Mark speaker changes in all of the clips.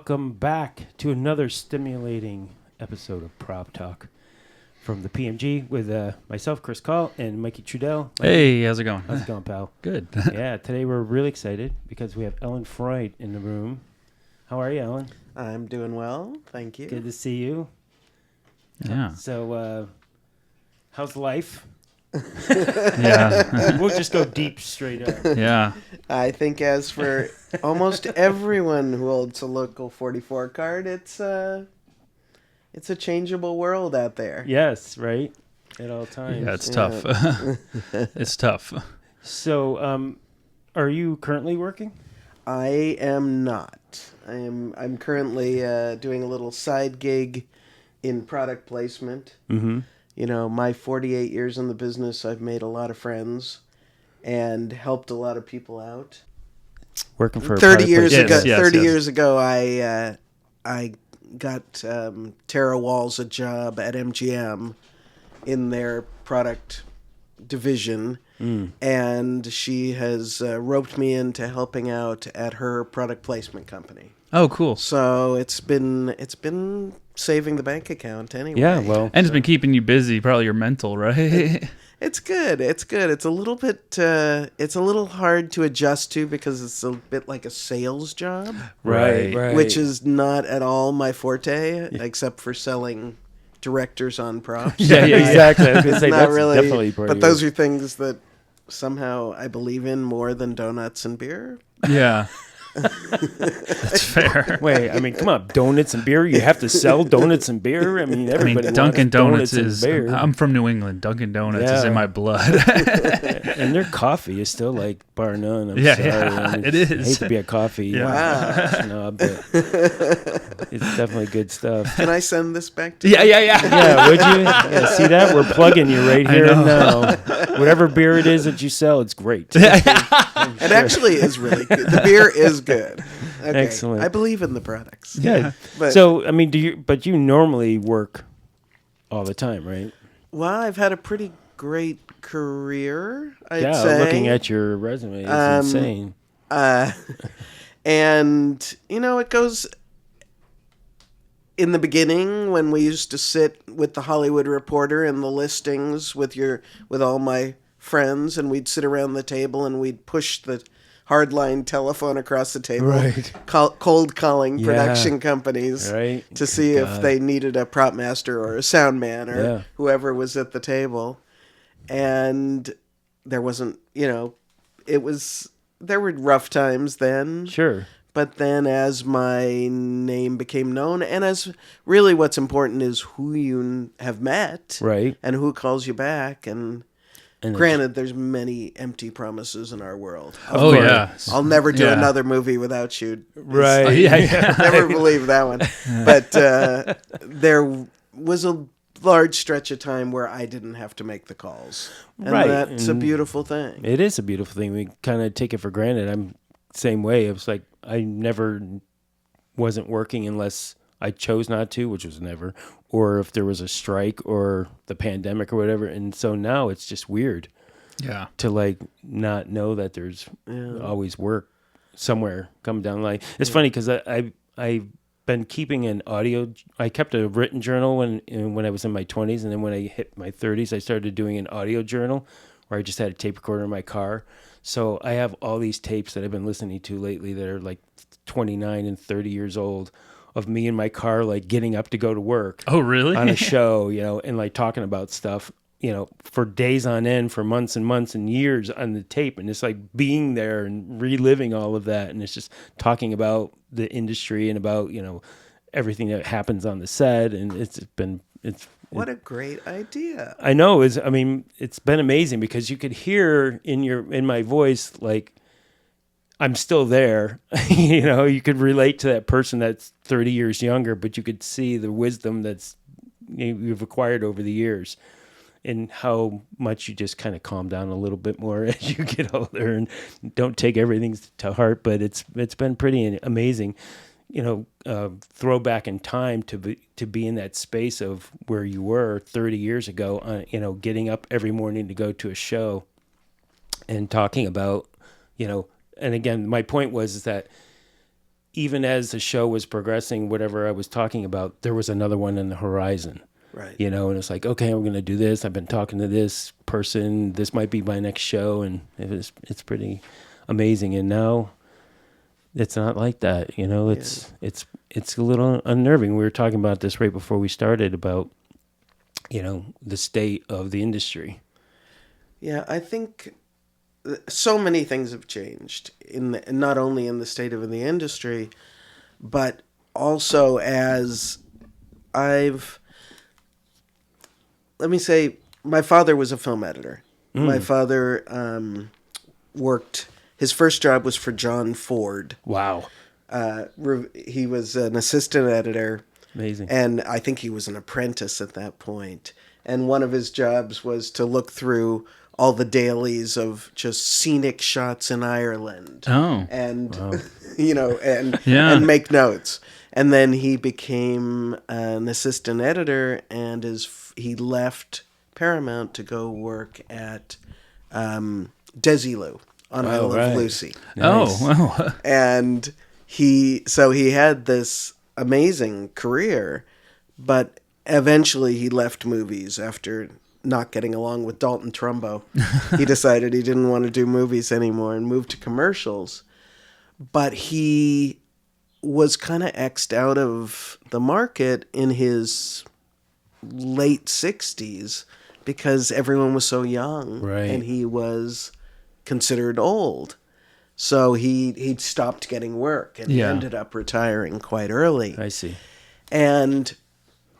Speaker 1: welcome back to another stimulating episode of Prop Talk from the PMG with myself, Chris Call, and Mikey Trudel.
Speaker 2: Hey, how's it going?
Speaker 1: How's it going, pal?
Speaker 2: Good.
Speaker 1: Yeah, today we're really excited because we have Ellen Freund in the room. How are you, Ellen?
Speaker 3: I'm doing well, thank you.
Speaker 1: Good to see you.
Speaker 2: Yeah.
Speaker 1: So, how's life?
Speaker 2: Yeah.
Speaker 1: We'll just go deep straight up.
Speaker 2: Yeah.
Speaker 3: I think as for almost everyone who holds a local 44 card, it's a changeable world out there.
Speaker 1: Yes, right? At all times.
Speaker 2: Yeah, it's tough. It's tough.
Speaker 1: So, are you currently working?
Speaker 3: I am not. I'm currently doing a little side gig in product placement.
Speaker 1: Mm-hmm.
Speaker 3: You know, my 48 years in the business, I've made a lot of friends and helped a lot of people out.
Speaker 1: Working for
Speaker 3: 30 years ago,
Speaker 2: Yes,
Speaker 3: 30
Speaker 2: yes.
Speaker 3: years ago, I got Tara Walls a job at MGM in their product division, and she has roped me into helping out at her product placement company.
Speaker 2: Oh, cool.
Speaker 3: So it's been saving the bank account anyway.
Speaker 1: Yeah, well.
Speaker 2: And it's been keeping you busy, probably your mental, right?
Speaker 3: It's good. It's good. It's a little bit. It's a little hard to adjust to because it's a bit like a sales job,
Speaker 1: Right.
Speaker 3: which is not at all my forte, except for selling directors on props.
Speaker 1: Yeah, exactly. I was going to say,
Speaker 3: Not
Speaker 1: that's
Speaker 3: really.
Speaker 1: definitely part
Speaker 3: But
Speaker 1: of
Speaker 3: those
Speaker 1: it.
Speaker 3: are things that somehow I believe in more than donuts and beer.
Speaker 2: Yeah. That's fair.
Speaker 1: Wait, I mean, come on, donuts and beer. You have to sell donuts and beer. I mean, everybody
Speaker 2: Dunkin'
Speaker 1: wants
Speaker 2: Donuts
Speaker 1: and
Speaker 2: is.
Speaker 1: beer.
Speaker 2: I'm from New England. Dunkin' Donuts is
Speaker 1: Yeah.
Speaker 2: in my blood.
Speaker 1: And their coffee is still like bar none. I'm
Speaker 2: Yeah,
Speaker 1: sorry.
Speaker 2: yeah,
Speaker 1: I mean,
Speaker 2: it is.
Speaker 1: I hate to be a coffee
Speaker 2: Yeah.
Speaker 1: snob, but it's definitely good stuff.
Speaker 3: Can I send this back to
Speaker 2: Yeah.
Speaker 1: Yeah, would you? Yeah, see that? We're plugging you right
Speaker 2: I
Speaker 1: here and
Speaker 2: know.
Speaker 1: now. Whatever beer it is that you sell, it's great.
Speaker 3: It actually is really good. The beer is good. Okay.
Speaker 1: Excellent.
Speaker 3: I believe in the products.
Speaker 1: Yeah.
Speaker 3: But,
Speaker 1: So, I mean, but you normally work all the time, right?
Speaker 3: well, I've had a pretty great career, I'd say.
Speaker 1: Looking at your resume is insane.
Speaker 3: And, you know, it goes... In the beginning, when we used to sit with the Hollywood Reporter in the listings with all my friends, and we'd sit around the table and we'd push the hardline telephone across the table,
Speaker 1: Right.
Speaker 3: cold calling
Speaker 1: Yeah.
Speaker 3: production companies
Speaker 1: Right.
Speaker 3: to see if
Speaker 1: God.
Speaker 3: they needed a prop master or a sound man or
Speaker 1: Yeah.
Speaker 3: whoever was at the table. And there wasn't, you know, there were rough times then.
Speaker 1: Sure.
Speaker 3: But then as my name became known, and as really what's important is who you have met.
Speaker 1: Right.
Speaker 3: And who calls you back. And granted, there's many empty promises in our world.
Speaker 2: Oh, yeah.
Speaker 3: I'll never do
Speaker 2: Yeah.
Speaker 3: another movie without you.
Speaker 1: Right.
Speaker 2: Oh, yeah.
Speaker 3: Never believe that one. But there was a large stretch of time where I didn't have to make the calls. And
Speaker 1: Right.
Speaker 3: that's a
Speaker 1: And
Speaker 3: beautiful thing.
Speaker 1: It is a beautiful thing. We kind of take it for granted. I'm the same way. It was like I never wasn't working unless I chose not to, which was never, or if there was a strike or the pandemic or whatever. And so now it's just weird
Speaker 2: Yeah.
Speaker 1: to like not know that there's always work somewhere coming down the line. It's funny because I've been keeping an audio. I kept a written journal when I was in my 20s, and then when I hit my 30s, I started doing an audio journal where I just had a tape recorder in my car. So I have all these tapes that I've been listening to lately that are like 29 and 30 years old of me in my car, like getting up to go to work.
Speaker 2: Oh, really?
Speaker 1: On a show, you know, and like talking about stuff, you know, for days on end, for months and months and years on the tape. And it's like being there and reliving all of that. And it's just talking about the industry and about, you know, everything that happens on the set. And
Speaker 3: What a great idea.
Speaker 1: I know it's been amazing because you could hear in my voice, like, I'm still there. You know, you could relate to that person that's 30 years younger, but you could see the wisdom you've acquired over the years and how much you just kind of calm down a little bit more as you get older and don't take everything to heart. But it's been pretty amazing, you know, throwback in time to be in that space of where you were 30 years ago, you know, getting up every morning to go to a show and talking about, you know, and again, my point was that even as the show was progressing, whatever I was talking about, there was another one in the horizon.
Speaker 3: Right.
Speaker 1: You know, and it's like, okay, I'm going to do this. I've been talking to this person. This might be my next show, and it's pretty amazing. And now it's not like that. You know, it's a little unnerving. We were talking about this right before we started about, you know, the state of the industry.
Speaker 3: Yeah, I think so many things have changed not only in the state of the industry, but also as let me say, my father was a film editor. My father worked. His first job was for John Ford.
Speaker 1: Wow.
Speaker 3: He was an assistant editor.
Speaker 1: Amazing.
Speaker 3: And I think he was an apprentice at that point. And one of his jobs was to look through all the dailies of just scenic shots in Ireland.
Speaker 2: Oh.
Speaker 3: And,
Speaker 1: Wow.
Speaker 3: you know, and
Speaker 2: Yeah.
Speaker 3: and make notes. And then he became an assistant editor, and he left Paramount to go work at Desilu on Isle
Speaker 1: right.
Speaker 3: of Lucy.
Speaker 1: Nice.
Speaker 2: Oh, wow.
Speaker 3: And he had this amazing career, but eventually he left movies after not getting along with Dalton Trumbo. He decided he didn't want to do movies anymore and moved to commercials. But he was kind of X'd out of the market in his late 60s because everyone was so young,
Speaker 1: Right.
Speaker 3: and he was considered old. So he stopped getting work, and he
Speaker 2: Yeah.
Speaker 3: ended up retiring quite early.
Speaker 1: I see.
Speaker 3: And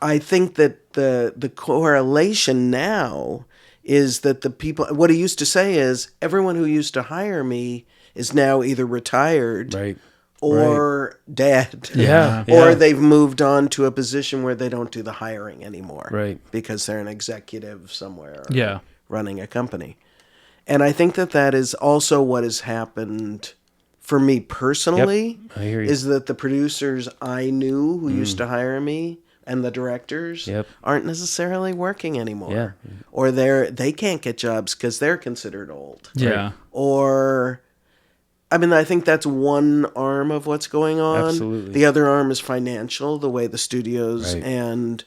Speaker 3: I think that the correlation now is that the people, what he used to say is, everyone who used to hire me is now either retired
Speaker 1: Right.
Speaker 3: or dead.
Speaker 1: Yeah.
Speaker 3: Or
Speaker 1: Yeah.
Speaker 3: they've moved on to a position where they don't do the hiring anymore.
Speaker 1: Right.
Speaker 3: Because they're an executive somewhere or
Speaker 2: Yeah.
Speaker 3: running a company. And I think that is also what has happened for me personally.
Speaker 1: Yep, I hear you.
Speaker 3: Is that the producers I knew who used to hire me and the directors
Speaker 1: Yep.
Speaker 3: aren't necessarily working anymore.
Speaker 1: Yeah.
Speaker 3: Or they can't get jobs because they're considered old.
Speaker 2: Yeah.
Speaker 3: Or, I mean, I think that's one arm of what's going on.
Speaker 1: Absolutely.
Speaker 3: The other arm is financial, the way the studios
Speaker 1: Right.
Speaker 3: and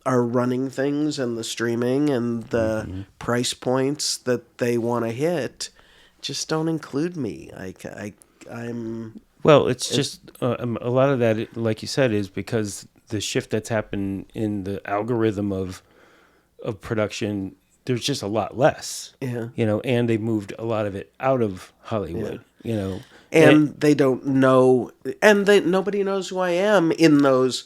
Speaker 3: are running things, and the streaming and the price points that they want to hit just don't include me. I'm
Speaker 1: Well, it's just a lot of that, like you said, is because the shift that's happened in the algorithm of production. There's just a lot less,
Speaker 3: Yeah.
Speaker 1: you know, and they've moved a lot of it out of Hollywood, you know,
Speaker 3: and they don't know, and nobody knows who I am in those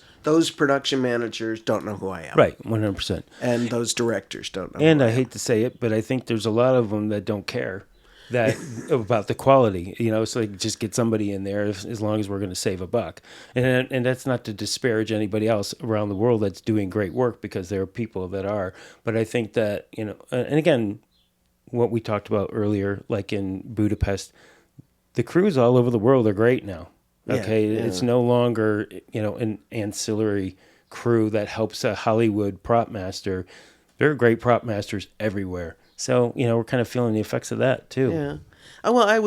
Speaker 3: production managers don't know who I am.
Speaker 1: right, 100%.
Speaker 3: And those directors don't know.
Speaker 1: And
Speaker 3: who
Speaker 1: I hate to say it, but I think there's a lot of them that don't care that about the quality, you know, so like just get somebody in there as long as we're going to save a buck. And that's not to disparage anybody else around the world that's doing great work, because there are people that are. But I think that, you know, and again, what we talked about earlier, like in Budapest, the crews all over the world are great now. Okay.
Speaker 3: Yeah, yeah.
Speaker 1: It's no longer, you know, an ancillary crew that helps a Hollywood prop master. There are great prop masters everywhere. So, you know, we're kind of feeling the effects of that too.
Speaker 3: Yeah. Oh, well, it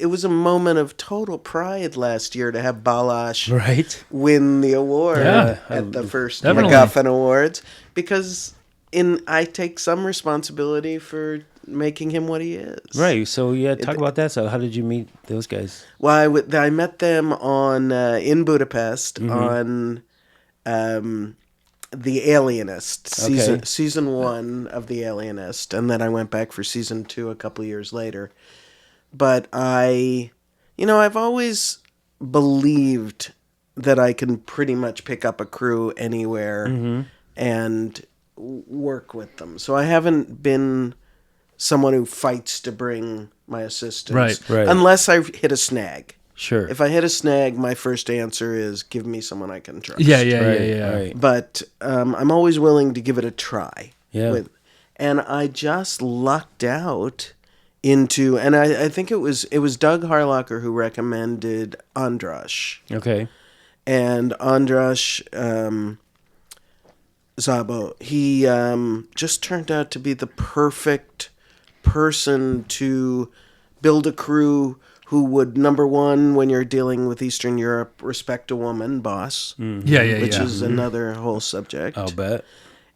Speaker 3: was a moment of total pride last year to have Balash
Speaker 1: Right?
Speaker 3: win the award
Speaker 2: Yeah.
Speaker 3: at the first
Speaker 2: Definitely.
Speaker 3: MacGuffin Awards, because I take some responsibility for making him what he is.
Speaker 1: Right. So, yeah, talk about that. So, how did you meet those guys?
Speaker 3: Well, I met them on in Budapest
Speaker 1: Mm-hmm.
Speaker 3: on The Alienist,
Speaker 1: Okay.
Speaker 3: season 1 of The Alienist, and then I went back for season 2 a couple years later. But I've always believed that I can pretty much pick up a crew anywhere and work with them. So I haven't been someone who fights to bring my assistants,
Speaker 2: Right.
Speaker 3: unless I hit a snag.
Speaker 1: Sure.
Speaker 3: If I hit a snag, my first answer is give me someone I can trust.
Speaker 2: Yeah.
Speaker 1: Right.
Speaker 3: But I'm always willing to give it a try.
Speaker 1: Yeah.
Speaker 3: And I just lucked out into, and I think it was Doug Harlocker who recommended Andras.
Speaker 1: Okay.
Speaker 3: And Andras Szabo, he just turned out to be the perfect person to build a crew who would, number one, when you're dealing with Eastern Europe, respect a woman boss, which is another whole subject.
Speaker 1: I'll bet.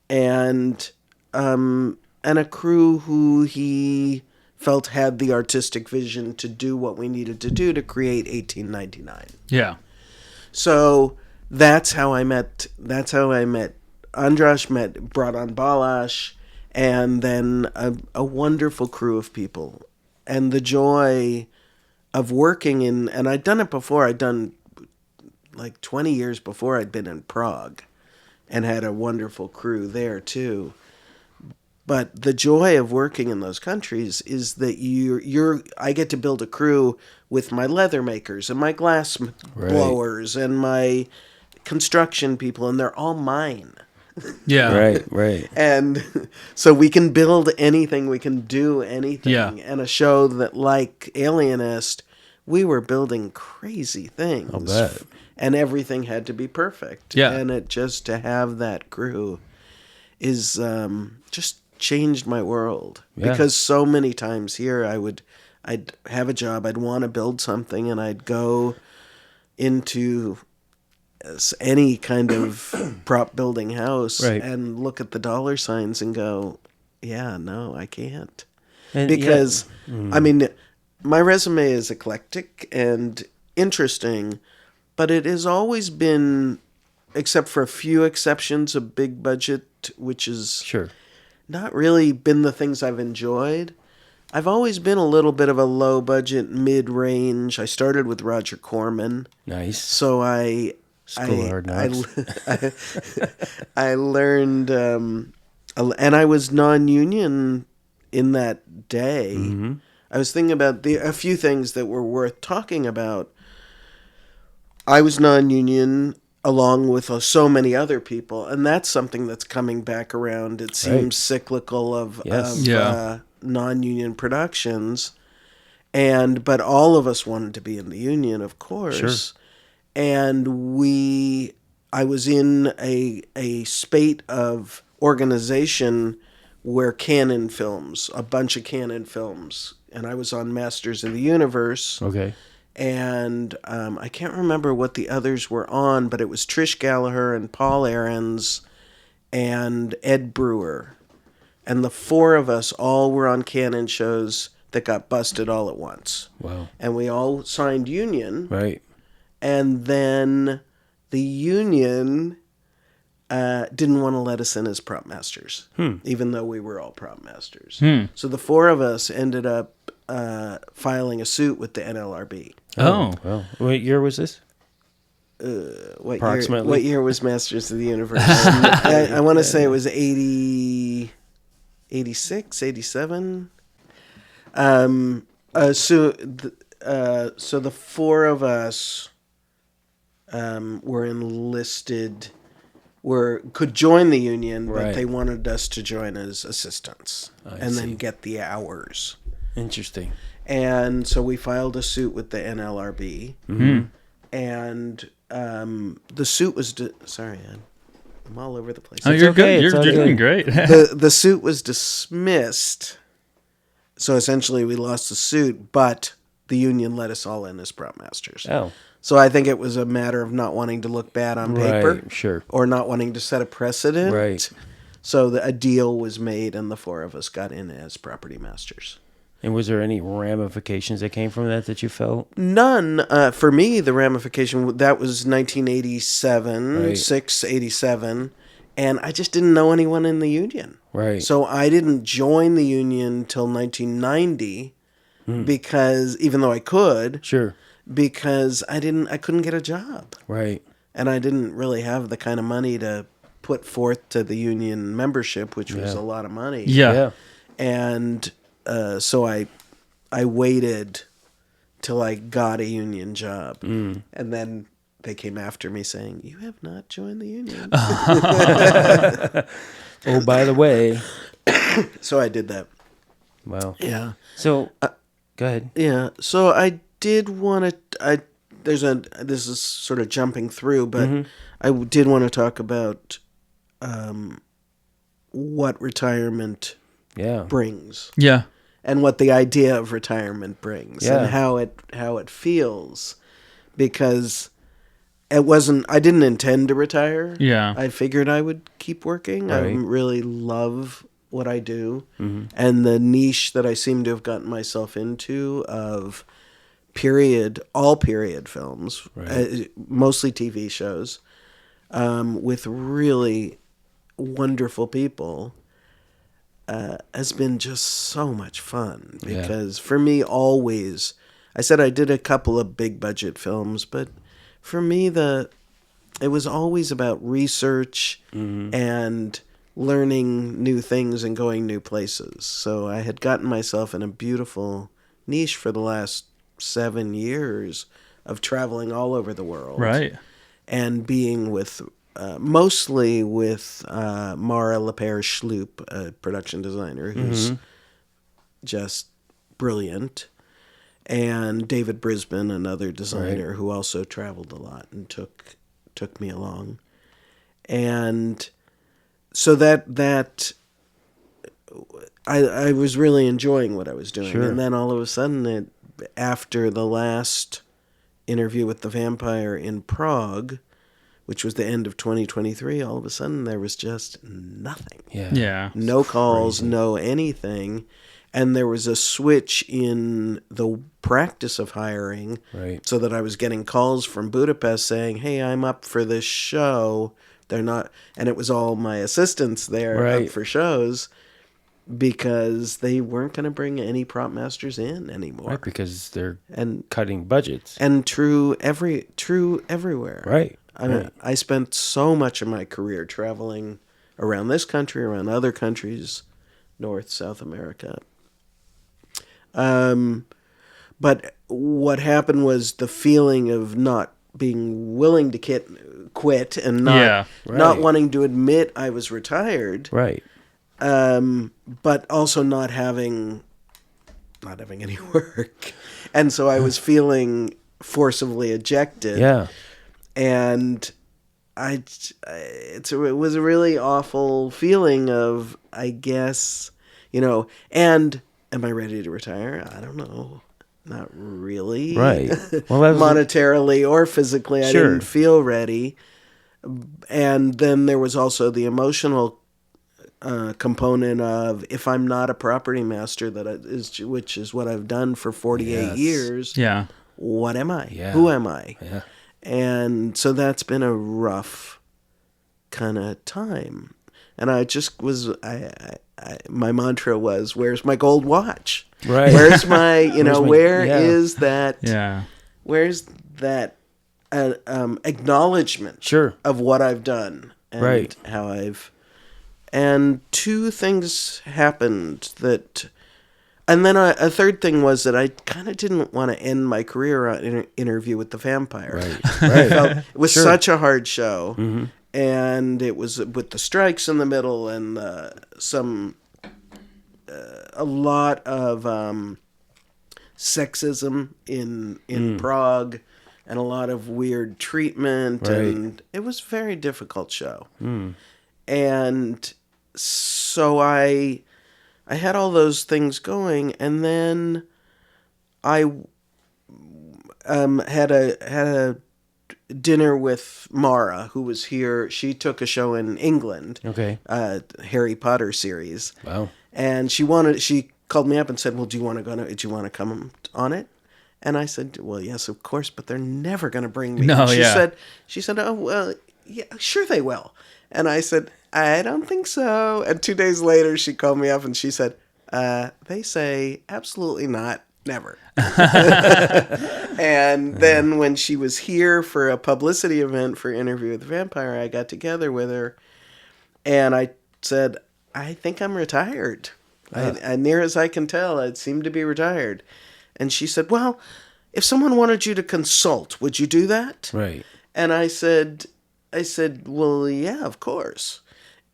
Speaker 3: And a crew who he felt had the artistic vision to do what we needed to do to create 1899.
Speaker 2: Yeah.
Speaker 3: So that's how I met. That's how I met Andras, brought on Balash, and then a wonderful crew of people, and the joy of working in. And I'd done it before. I'd done like 20 years before. I'd been in Prague, and had a wonderful crew there too. But the joy of working in those countries is that I get to build a crew with my leather makers and my glass blowers and my construction people, and they're all mine.
Speaker 2: Yeah.
Speaker 1: Right.
Speaker 3: And so we can build anything, we can do anything.
Speaker 2: Yeah.
Speaker 3: And a show that, like Alienist, we were building crazy things.
Speaker 1: I'll bet.
Speaker 3: And everything had to be perfect.
Speaker 2: Yeah.
Speaker 3: And it just to have that crew is just changed my world.
Speaker 1: Yeah.
Speaker 3: Because so many times here I'd have a job, I'd want to build something, and I'd go into any kind of prop building house and look at the dollar signs and go, yeah, no, I can't.
Speaker 1: And
Speaker 3: Because, I mean, my resume is eclectic and interesting, but it has always been, except for a few exceptions, a big budget, which is
Speaker 1: Sure.
Speaker 3: not really been the things I've enjoyed. I've always been a little bit of a low budget, mid range. I started with Roger Corman,
Speaker 1: Nice.
Speaker 3: so I learned, and I was non-union in that day.
Speaker 1: Mm-hmm.
Speaker 3: I was thinking about a few things that were worth talking about. I was non-union along with so many other people, and that's something that's coming back around. It seems cyclical of non-union productions, but all of us wanted to be in the union, of course.
Speaker 1: Sure.
Speaker 3: And I was in a spate of organization where a bunch of Canon films, and I was on Masters of the Universe.
Speaker 1: Okay.
Speaker 3: And I can't remember what the others were on, but it was Trish Gallagher and Paul Aarons and Ed Brewer. And the four of us all were on Canon shows that got busted all at once.
Speaker 1: Wow.
Speaker 3: And we all signed union.
Speaker 1: Right.
Speaker 3: And then the union didn't want to let us in as prop masters, even though we were all prop masters. So the four of us ended up filing a suit with the NLRB.
Speaker 2: Oh.
Speaker 1: Well, what year was this? Approximately.
Speaker 3: What year was Masters of the Universe? I want to say it was 80, 86, 87. So the four of us were enlisted, could join the union, but
Speaker 1: Right.
Speaker 3: they wanted us to join as assistants then get the hours.
Speaker 1: Interesting.
Speaker 3: And so we filed a suit with the NLRB.
Speaker 1: Mm-hmm.
Speaker 3: And the suit was... Sorry, I'm all over the place.
Speaker 2: Oh, you're
Speaker 1: okay.
Speaker 2: good.
Speaker 1: It's all
Speaker 2: You're doing
Speaker 1: good.
Speaker 2: great.
Speaker 3: The suit was dismissed. So essentially we lost the suit, but the union let us all in as prop masters.
Speaker 1: Oh.
Speaker 3: So I think it was a matter of not wanting to look bad on paper.
Speaker 1: Right. Sure.
Speaker 3: Or not wanting to set a precedent.
Speaker 1: Right.
Speaker 3: So a deal was made, and the four of us got in as property masters.
Speaker 1: And was there any ramifications that came from that you felt?
Speaker 3: None. For me, the ramification, that was 1987,
Speaker 1: Right.
Speaker 3: 87, and I just didn't know anyone in the union.
Speaker 1: Right.
Speaker 3: So I didn't join the union till 1990 because, even though I could,
Speaker 1: Sure.
Speaker 3: because I couldn't get a job.
Speaker 1: Right.
Speaker 3: And I didn't really have the kind of money to put forth to the union membership, which was a lot of money.
Speaker 2: Yeah.
Speaker 3: And so I waited till I got a union job. And then they came after me saying, "You have not joined the union."
Speaker 1: Oh, by the way.
Speaker 3: So I did that.
Speaker 1: Wow.
Speaker 3: Yeah.
Speaker 1: So, go ahead.
Speaker 3: Yeah. So I did want to... this is sort of jumping through, but I did want to talk about what retirement
Speaker 1: Yeah.
Speaker 3: brings.
Speaker 2: Yeah.
Speaker 3: and what the idea of retirement brings
Speaker 1: Yeah.
Speaker 3: and how it feels, because I didn't intend to retire.
Speaker 2: Yeah.
Speaker 3: I figured I would keep working. I
Speaker 1: Right.
Speaker 3: really love what I do,
Speaker 1: Mm-hmm.
Speaker 3: and the niche that I seem to have gotten myself into of all period films,
Speaker 1: Right.
Speaker 3: mostly TV shows, with really wonderful people, has been just so much fun.
Speaker 1: Yeah.
Speaker 3: Because for me, always, I said I did a couple of big budget films, but for me, it was always about research and learning new things and going new places. So I had gotten myself in a beautiful niche for the last 7 years of traveling all over the world.
Speaker 2: Right.
Speaker 3: And being with, mostly with Mara Lepere-Schloop, a production designer who's just brilliant, and David Brisbane, another designer who also traveled a lot and took me along. And so that I was really enjoying what I was doing.
Speaker 1: Sure.
Speaker 3: And then all of a sudden, after the last interview with the vampire in Prague, which was the end of 2023, all of a sudden there was just nothing.
Speaker 1: Yeah.
Speaker 2: Yeah.
Speaker 3: No calls, no anything. And there was a switch in the practice of hiring,
Speaker 1: Right.
Speaker 3: so that I was getting calls from Budapest saying, "Hey, I'm up for this show." They're not, and it was all my assistants there
Speaker 1: Right.
Speaker 3: up for shows, because they weren't going to bring any prop masters in anymore.
Speaker 1: Right, because they're
Speaker 3: And
Speaker 1: cutting budgets.
Speaker 3: true everywhere.
Speaker 1: Right.
Speaker 3: I mean,
Speaker 1: Right.
Speaker 3: I spent so much of my career traveling around this country, around other countries, North, South America. But what happened was the feeling of not being willing to quit and not
Speaker 2: Yeah.
Speaker 3: not
Speaker 1: Right.
Speaker 3: wanting to admit I was retired,
Speaker 1: Right.
Speaker 3: but also not having any work, and so I was feeling forcibly ejected.
Speaker 1: Yeah.
Speaker 3: And it was a really awful feeling of, I guess, and am I ready to retire? I don't know. Not really.
Speaker 1: Right. Well, that was
Speaker 3: monetarily or physically, I
Speaker 1: Sure.
Speaker 3: didn't feel ready. And then there was also the emotional component of, if I'm not a property master, which is what I've done for 48
Speaker 1: Yes.
Speaker 3: years,
Speaker 2: Yeah.
Speaker 3: what am I?
Speaker 1: Yeah.
Speaker 3: Who am I?
Speaker 1: Yeah.
Speaker 3: And so that's been a rough kind of time. And I just was, my mantra was, where's my gold watch?
Speaker 1: Right.
Speaker 3: Where's my, where
Speaker 1: yeah.
Speaker 3: is that,
Speaker 2: Yeah.
Speaker 3: where's that acknowledgement
Speaker 1: Sure.
Speaker 3: of what I've done and
Speaker 1: Right.
Speaker 3: how and two things happened and then a third thing was that I kind of didn't want to end my career on an interview with the vampire.
Speaker 1: Right.
Speaker 3: I felt it was
Speaker 1: Sure.
Speaker 3: such a hard show,
Speaker 1: Mm-hmm.
Speaker 3: and it was with the strikes in the middle and a lot of sexism in Prague, and a lot of weird treatment,
Speaker 1: Right.
Speaker 3: and it was a very difficult show. And so I had all those things going, and then I had a dinner with Mara, who was here. She took a show in England,
Speaker 1: Okay.
Speaker 3: Harry Potter series,
Speaker 1: Wow.
Speaker 3: and she called me up and said, "Well, do you want to come on it?" And I said, "Well, yes, of course, but they're never going to bring me."
Speaker 2: No,
Speaker 3: And
Speaker 2: yeah.
Speaker 3: She said, "Oh, well, yeah, sure they will." And I said, "I don't think so." And 2 days later, she called me up and she said, "They say absolutely not, never." And then when she was here for a publicity event for Interview with the Vampire, I got together with her and I said, "I think I'm retired. I near as I can tell, I seem to be retired." And she said, "Well, if someone wanted you to consult, would you do that?"
Speaker 1: Right.
Speaker 3: And I said, "Well, yeah, of course."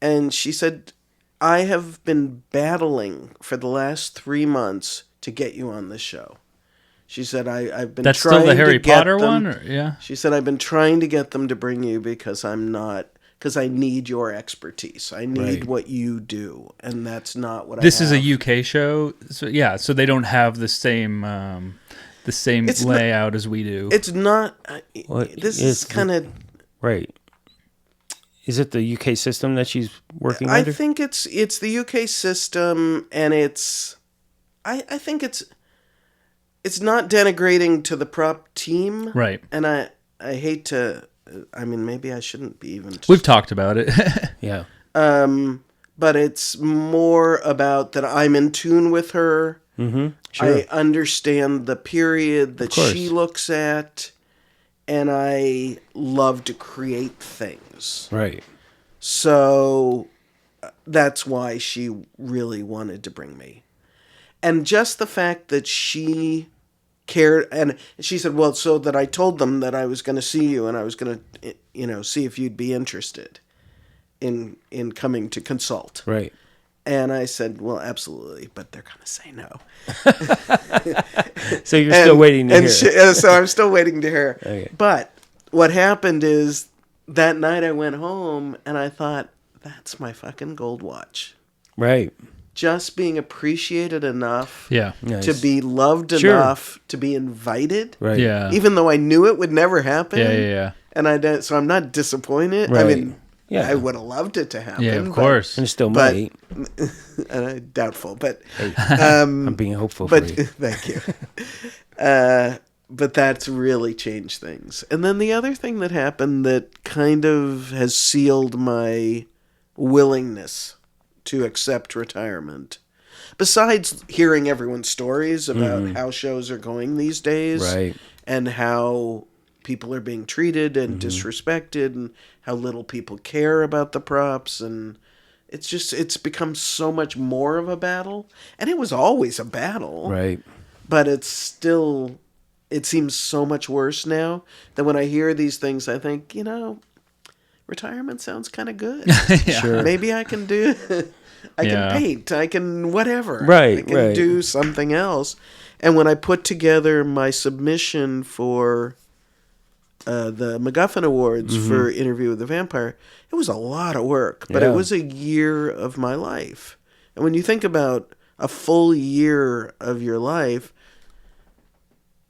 Speaker 3: And she said, "I have been battling for the last 3 months to get you on this show." She said, I've been
Speaker 2: That's
Speaker 3: trying
Speaker 2: still the
Speaker 3: to
Speaker 2: Harry
Speaker 3: get
Speaker 2: Potter
Speaker 3: them.
Speaker 2: one? Or, yeah.
Speaker 3: She said, "I've been trying to get them to bring you because I'm not because I need your expertise. I need
Speaker 1: Right.
Speaker 3: what you do, and that's not what
Speaker 2: This
Speaker 3: I
Speaker 2: is
Speaker 3: have.
Speaker 2: a UK show, so yeah. So they don't have the same
Speaker 3: It's not-
Speaker 2: layout as we do.
Speaker 3: It's not.
Speaker 1: Well,
Speaker 3: This
Speaker 1: it's
Speaker 3: is kind of.
Speaker 1: Right. Is it the UK system that she's working
Speaker 3: I
Speaker 1: under?
Speaker 3: think it's the UK system, and it's. I think it's not denigrating to the prop team,
Speaker 2: Right.
Speaker 3: And I hate to. I mean, maybe I shouldn't be even.
Speaker 2: We've talked about it.
Speaker 1: Yeah.
Speaker 3: But it's more about that I'm in tune with her.
Speaker 1: Mm-hmm. Sure.
Speaker 3: I understand the period that
Speaker 1: course.
Speaker 3: she looks at, and I love to create things.
Speaker 1: Right.
Speaker 3: So that's why she really wanted to bring me. And just the fact that she cared, and she said, well, so that I told them that I was going to see you and I was going to, see if you'd be interested in coming to consult.
Speaker 1: Right.
Speaker 3: And I said, well, absolutely, but they're going to say no.
Speaker 1: So you're still waiting to hear.
Speaker 3: So I'm still waiting to hear.
Speaker 1: Okay.
Speaker 3: But what happened is that night I went home and I thought, that's my fucking gold watch.
Speaker 1: Right.
Speaker 3: Just being appreciated enough
Speaker 2: Yeah.
Speaker 1: Nice.
Speaker 3: to be loved
Speaker 1: Sure.
Speaker 3: enough to be invited.
Speaker 1: Right.
Speaker 2: Yeah.
Speaker 3: Even though I knew it would never happen.
Speaker 2: Yeah.
Speaker 3: And I don't, so I'm not disappointed. I
Speaker 1: Right.
Speaker 3: mean,
Speaker 1: Yeah.
Speaker 3: I would have loved it to happen.
Speaker 2: Yeah, of
Speaker 3: but-
Speaker 2: course.
Speaker 1: And it still
Speaker 3: But-
Speaker 1: might.
Speaker 3: doubtful, but
Speaker 1: I'm being hopeful for
Speaker 3: but
Speaker 1: you.
Speaker 3: thank you. But that's really changed things. And then the other thing that happened that kind of has sealed my willingness to accept retirement, besides hearing everyone's stories about how shows are going these days,
Speaker 1: Right.
Speaker 3: and how people are being treated and disrespected, and how little people care about the props, and it's become so much more of a battle. And it was always a battle,
Speaker 1: Right.
Speaker 3: but it seems so much worse now that when I hear these things, I think, retirement sounds kind of good.
Speaker 1: Sure.
Speaker 3: Maybe I can do, I
Speaker 2: Yeah.
Speaker 3: can paint, I can whatever.
Speaker 1: Right,
Speaker 3: I can
Speaker 1: right.
Speaker 3: do something else. And when I put together my submission for the MacGuffin Awards for Interview with the Vampire, it was a lot of work, but
Speaker 1: Yeah.
Speaker 3: it was a year of my life. And when you think about a full year of your life,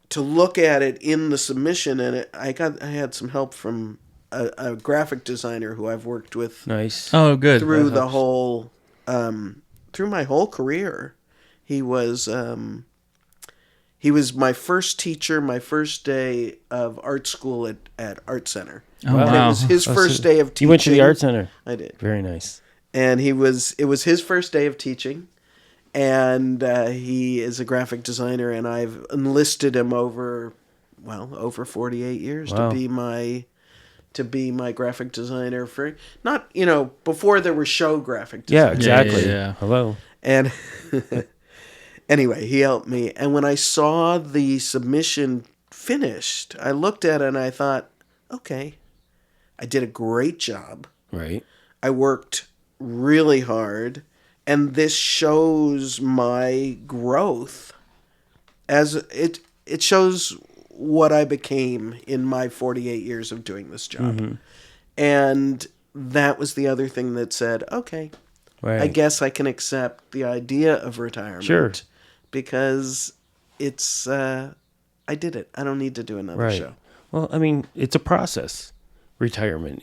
Speaker 3: to look at it in the submission, and I had some help from a graphic designer who I've worked with
Speaker 1: Nice.
Speaker 2: Oh, good.
Speaker 3: through
Speaker 1: that
Speaker 3: the
Speaker 1: helps.
Speaker 3: whole through my whole career. He was my first teacher, my first day of art school at Art Center.
Speaker 2: Oh,
Speaker 1: Wow.
Speaker 3: And it
Speaker 2: wow.
Speaker 3: was his
Speaker 1: Oh,
Speaker 3: first
Speaker 1: so
Speaker 3: day of teaching.
Speaker 1: You went to the art center.
Speaker 3: I did.
Speaker 1: Very nice.
Speaker 3: And it was his first day of teaching, and he is a graphic designer, and I've enlisted him over 48 years
Speaker 1: Wow.
Speaker 3: to be my graphic designer for not before there were show graphic
Speaker 1: Yeah,
Speaker 3: designers.
Speaker 1: exactly.
Speaker 2: yeah.
Speaker 1: Hello.
Speaker 3: And anyway, he helped me, and when I saw the submission finished, I looked at it and I thought, okay, I did a great job.
Speaker 1: Right.
Speaker 3: I worked really hard, and this shows my growth as it shows what I became in my 48 years of doing this job. And that was the other thing that said, okay,
Speaker 1: Right.
Speaker 3: I guess I can accept the idea of retirement.
Speaker 1: Sure.
Speaker 3: Because it's I did it. I don't need to do another
Speaker 1: Right.
Speaker 3: show.
Speaker 1: Well, I mean, it's a process. Retirement,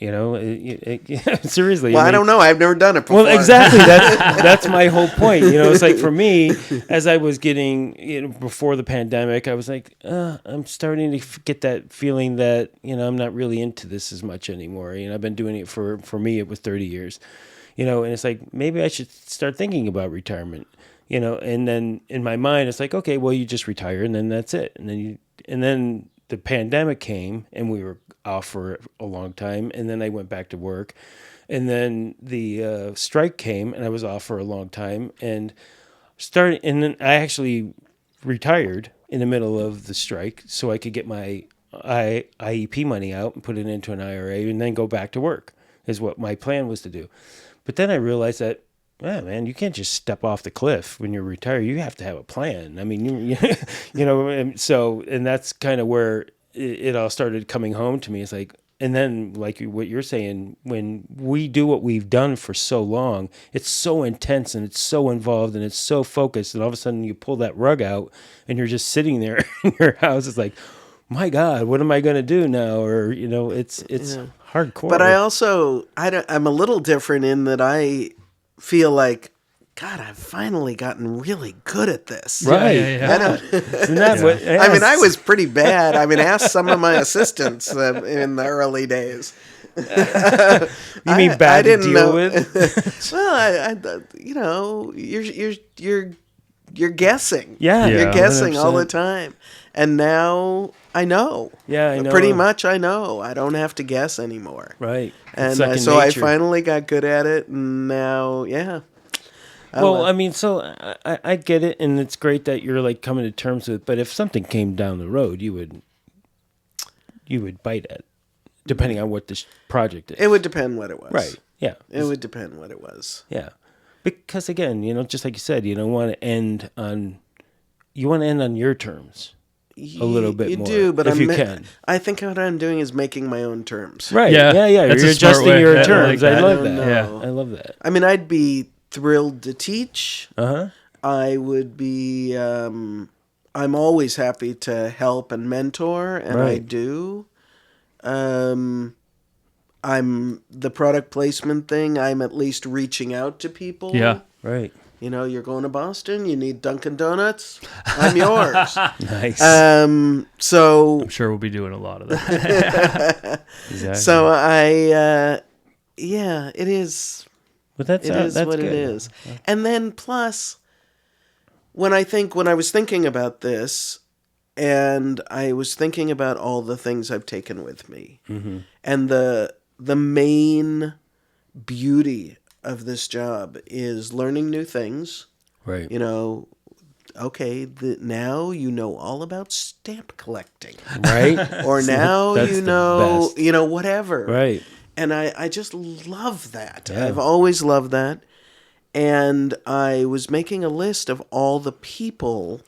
Speaker 1: seriously.
Speaker 3: Well, I
Speaker 1: mean-
Speaker 3: don't know. I've never done it before.
Speaker 1: Well, exactly. That's my whole point. It's like for me, as I was getting, before the pandemic, I was like, I'm starting to get that feeling that, I'm not really into this as much anymore. I've been doing it for me, it was 30 years, and it's like, maybe I should start thinking about retirement, and then in my mind, it's like, okay, well, you just retire and then that's it. And then the pandemic came and we were off for a long time. And then I went back to work. And then the strike came and I was off for a long time and then I actually retired in the middle of the strike so I could get my IEP money out and put it into an IRA and then go back to work is what my plan was to do. But then I realized that, man, you can't just step off the cliff when you're retired. You have to have a plan. I mean, and that's kind of where it all started coming home to me. It's like, and then like what you're saying, when we do what we've done for so long, it's so intense and it's so involved and it's so focused, and all of a sudden you pull that rug out and you're just sitting there in your house. It's like, my God, what am I going to do now? Or, it's hardcore.
Speaker 3: But I'm a little different in that I feel like, God, I've finally gotten really good at this.
Speaker 1: Right.
Speaker 2: Yeah.
Speaker 3: I don't,
Speaker 1: Isn't that what?
Speaker 3: I mean, I was pretty bad. I mean, ask some of my assistants in the early days.
Speaker 1: You mean bad to deal with?
Speaker 3: Well, you're guessing.
Speaker 1: Yeah.
Speaker 3: You're guessing
Speaker 1: 100%.
Speaker 3: all the time. And now I know.
Speaker 1: Yeah, I know.
Speaker 3: Pretty much I know. I don't have to guess anymore.
Speaker 1: Right.
Speaker 3: And
Speaker 1: It's second
Speaker 3: so I
Speaker 1: nature.
Speaker 3: finally got good at it, and now, yeah.
Speaker 1: Well, I mean, so I get it, and it's great that you're like coming to terms with it. But if something came down the road, you would bite at it, depending on what this project is.
Speaker 3: It would depend what it was.
Speaker 1: Right. Yeah.
Speaker 3: It would depend what it was.
Speaker 1: Yeah. Because again, just like you said, you don't want to end on your terms a little bit
Speaker 3: you
Speaker 1: more.
Speaker 3: do, but
Speaker 1: if you can.
Speaker 3: I think what I'm doing is making my own terms.
Speaker 1: Right.
Speaker 2: Yeah.
Speaker 1: Yeah.
Speaker 2: That's
Speaker 1: You're
Speaker 2: a smart
Speaker 1: adjusting
Speaker 2: way.
Speaker 1: your
Speaker 2: Yeah, I
Speaker 1: terms.
Speaker 2: like
Speaker 1: I
Speaker 2: that.
Speaker 1: love
Speaker 3: I
Speaker 1: that.
Speaker 3: don't
Speaker 1: Yeah.
Speaker 3: know.
Speaker 1: I love that.
Speaker 3: I mean, I'd be thrilled to teach.
Speaker 1: Uh-huh.
Speaker 3: I would be. I'm always happy to help and mentor, and I
Speaker 1: Right.
Speaker 3: do. I'm the product placement thing. I'm at least reaching out to people.
Speaker 2: Yeah.
Speaker 1: Right.
Speaker 3: You're going to Boston. You need Dunkin' Donuts. I'm yours.
Speaker 1: Nice.
Speaker 3: So
Speaker 2: I'm sure we'll be doing a lot of that.
Speaker 1: Exactly.
Speaker 3: so it is.
Speaker 1: But that's
Speaker 3: It is
Speaker 1: that's
Speaker 3: what
Speaker 1: good.
Speaker 3: it is. And then plus, when I was thinking about this, and I was thinking about all the things I've taken with me,
Speaker 1: Mm-hmm.
Speaker 3: and the main beauty of this job is learning new things.
Speaker 1: Right.
Speaker 3: Okay, now you know all about stamp collecting.
Speaker 1: Right.
Speaker 3: Or now
Speaker 1: That's
Speaker 3: you
Speaker 1: the
Speaker 3: know,
Speaker 1: best.
Speaker 3: whatever.
Speaker 1: Right.
Speaker 3: And I just love that.
Speaker 1: Yeah.
Speaker 3: I've always loved that. And I was making a list of all the people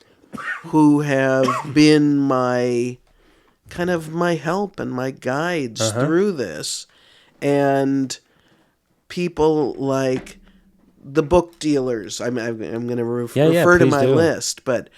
Speaker 3: who have been my help and my guides through this. And people like the book dealers. I'm going to refer to
Speaker 1: please
Speaker 3: my
Speaker 1: do.
Speaker 3: list, but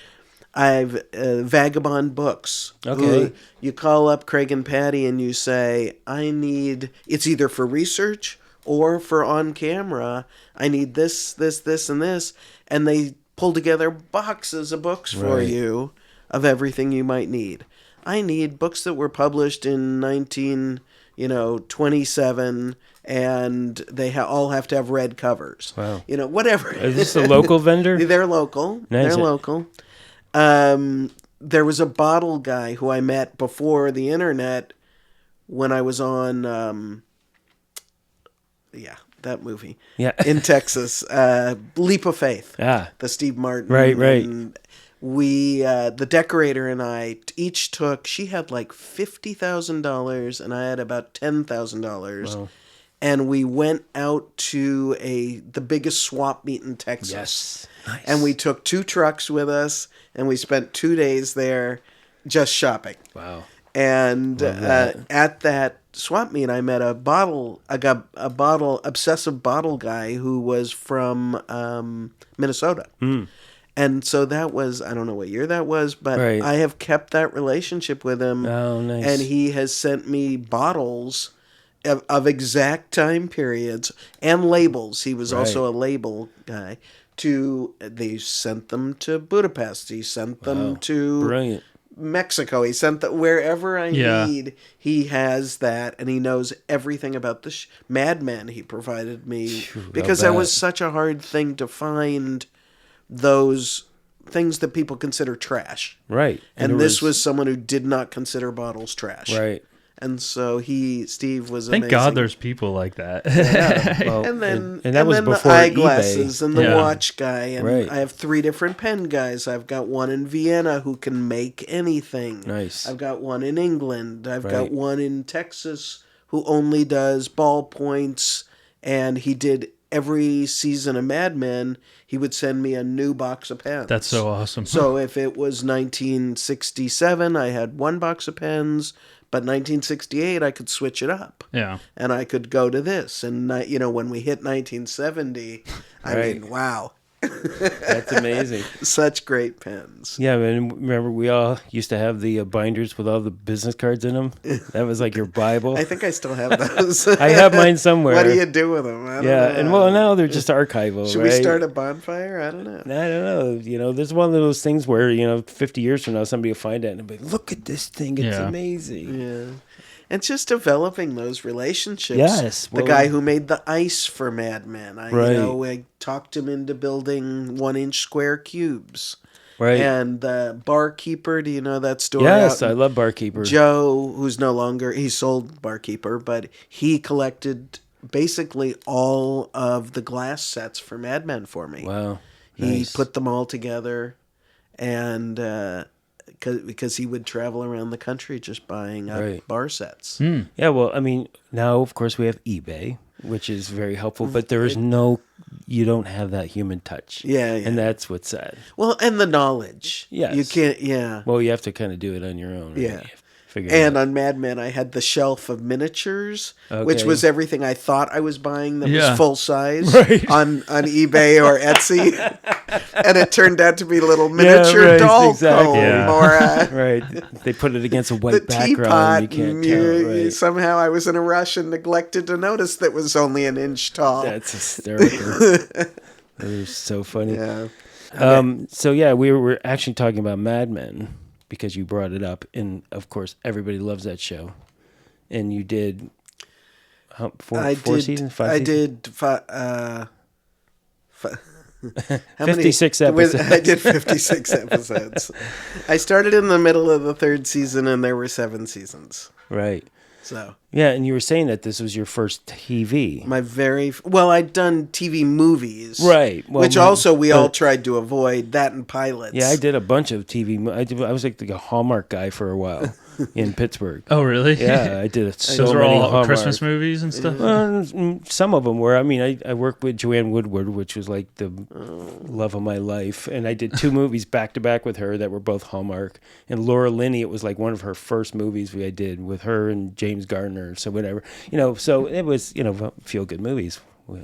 Speaker 3: I've Vagabond Books.
Speaker 1: Okay.
Speaker 3: Who you call up Craig and Patty and you say, it's either for research or for on camera. I need this, and this. And they pull together boxes of books for
Speaker 1: Right.
Speaker 3: you of everything you might need. I need books that were published in 1927, and they all have to have red covers.
Speaker 1: Wow.
Speaker 3: Whatever.
Speaker 1: Is this a local vendor?
Speaker 3: They're local.
Speaker 1: Nice.
Speaker 3: They're local. There was a bottle guy who I met before the internet when I was on, that movie.
Speaker 1: Yeah.
Speaker 3: In Texas, Leap of Faith.
Speaker 1: Ah.
Speaker 3: The Steve Martin.
Speaker 1: Right.
Speaker 3: And we, the decorator and I each took, she had like $50,000 and I had about $10,000.
Speaker 1: Wow.
Speaker 3: And we went out to the biggest swap meet in Texas.
Speaker 1: Yes. Nice.
Speaker 3: And we took 2 trucks with us, and we spent 2 days there just shopping.
Speaker 1: Wow.
Speaker 3: And
Speaker 1: Love that.
Speaker 3: at that swap meet, I met obsessive bottle guy who was from Minnesota.
Speaker 1: Mm.
Speaker 3: And so that was, I don't know what year that was, but
Speaker 1: Right.
Speaker 3: I have kept that relationship with him.
Speaker 1: Oh, nice.
Speaker 3: And he has sent me bottles of exact time periods and labels. He was also a label guy. They sent them to Budapest. He sent them to
Speaker 1: Brilliant.
Speaker 3: Mexico. He sent that wherever I
Speaker 2: Yeah.
Speaker 3: need. He has that, and he knows everything about the Mad Men he provided me because that
Speaker 1: bet.
Speaker 3: was such a hard thing to find. Those things that people consider trash.
Speaker 1: Right.
Speaker 3: And
Speaker 1: it
Speaker 3: this was someone who did not consider bottles trash.
Speaker 1: right.
Speaker 3: And so Steve was
Speaker 2: Thank
Speaker 3: amazing.
Speaker 2: God there's people like that.
Speaker 1: Well,
Speaker 3: And then,
Speaker 1: and that was
Speaker 3: then
Speaker 1: before
Speaker 3: the eyeglasses
Speaker 1: eBay.
Speaker 3: and the
Speaker 2: Yeah.
Speaker 3: watch guy. And
Speaker 1: Right.
Speaker 3: I have 3 different pen guys. I've got one in Vienna who can make anything.
Speaker 1: Nice.
Speaker 3: I've got one in England. I've got
Speaker 1: Right.
Speaker 3: one in Texas who only does ballpoints. And he did every season of Mad Men. He would send me a new box of pens.
Speaker 2: That's so awesome.
Speaker 3: So if it was 1967, I had 1 box of pens. But 1968, I could switch it up.
Speaker 2: Yeah.
Speaker 3: And I could go to this. And, when we hit 1970, I
Speaker 1: Right.
Speaker 3: mean, wow.
Speaker 1: That's amazing.
Speaker 3: Such great pens.
Speaker 1: Yeah, and remember we all used to have the binders with all the business cards in them. That was like your Bible.
Speaker 3: I think I still have those.
Speaker 1: I have mine somewhere.
Speaker 3: What do you do with them? I don't know.
Speaker 1: And well, now they're just archival.
Speaker 3: Should
Speaker 1: right?
Speaker 3: we start a bonfire? I don't know.
Speaker 1: I don't know. There's one of those things where 50 years from now, somebody will find it and be like, "Look at this thing! It's
Speaker 2: Yeah.
Speaker 1: amazing."
Speaker 3: Yeah. And just developing those relationships.
Speaker 1: Yes,
Speaker 3: The guy who made the ice for Mad Men.
Speaker 1: Right.
Speaker 3: I talked him into building 1-inch square cubes.
Speaker 1: Right.
Speaker 3: And the barkeeper, do you know that story?
Speaker 1: Yes,
Speaker 3: out
Speaker 1: I
Speaker 3: in-
Speaker 1: love Barkeeper.
Speaker 3: Joe, who's no longer, he sold Barkeeper, but he collected basically all of the glass sets for Mad Men for me.
Speaker 1: Wow.
Speaker 3: He
Speaker 1: Nice.
Speaker 3: put them all together, and because he would travel around the country just buying up
Speaker 1: Right.
Speaker 3: bar sets.
Speaker 1: Yeah, well, I mean, now of course we have eBay, which is very helpful, but there is you don't have that human touch.
Speaker 3: Yeah,
Speaker 1: And that's what's sad.
Speaker 3: Well, and the knowledge.
Speaker 1: Yes.
Speaker 3: You can't, yeah.
Speaker 1: Well, you have to kind of do it on your own. Right?
Speaker 3: Yeah.
Speaker 1: You have to figure it
Speaker 3: And
Speaker 1: out.
Speaker 3: on Mad Men, I had the shelf of miniatures, which
Speaker 1: Okay.
Speaker 3: was everything I thought I was buying that
Speaker 2: Yeah.
Speaker 3: was full size
Speaker 1: Right.
Speaker 3: on eBay or Etsy. And it turned out to be little miniature
Speaker 1: right,
Speaker 3: doll
Speaker 1: exactly.
Speaker 3: comb
Speaker 2: Yeah.
Speaker 3: or
Speaker 1: Right. They put it against a
Speaker 3: the
Speaker 1: white background.
Speaker 3: teapot.
Speaker 1: You can't
Speaker 3: And
Speaker 1: tell. Right.
Speaker 3: somehow I was in a rush and neglected to notice that was only an inch tall.
Speaker 1: That's hysterical. That is so funny.
Speaker 3: Yeah.
Speaker 1: So yeah, we were actually talking about Mad Men because you brought it up, and of course everybody loves that show. And you did four seasons, 5
Speaker 3: I
Speaker 1: seasons?
Speaker 3: did. How
Speaker 1: 56
Speaker 3: many-
Speaker 1: episodes.
Speaker 3: I did 56 episodes. I started in the middle of the 3rd season, and there were 7 seasons.
Speaker 1: Right.
Speaker 3: So
Speaker 1: Yeah, and you were saying that this was your first TV.
Speaker 3: I'd done TV movies,
Speaker 1: Right. Well,
Speaker 3: which also we all
Speaker 1: but-
Speaker 3: tried to avoid, that and pilots.
Speaker 1: Yeah, I did a bunch of TV. I was like a Hallmark guy for a while in Pittsburgh.
Speaker 2: Oh, really?
Speaker 1: Yeah, I did so
Speaker 2: Those are
Speaker 1: many
Speaker 2: all
Speaker 1: Hallmark.
Speaker 2: Christmas movies and stuff.
Speaker 1: Some of them were. I mean, I worked with Joanne Woodward, which was like the love of my life, and I did 2 movies back to back with her that were both Hallmark. And Laura Linney, it was like one of her first movies I did with her and James Gardner. So whatever, So it was feel good movies,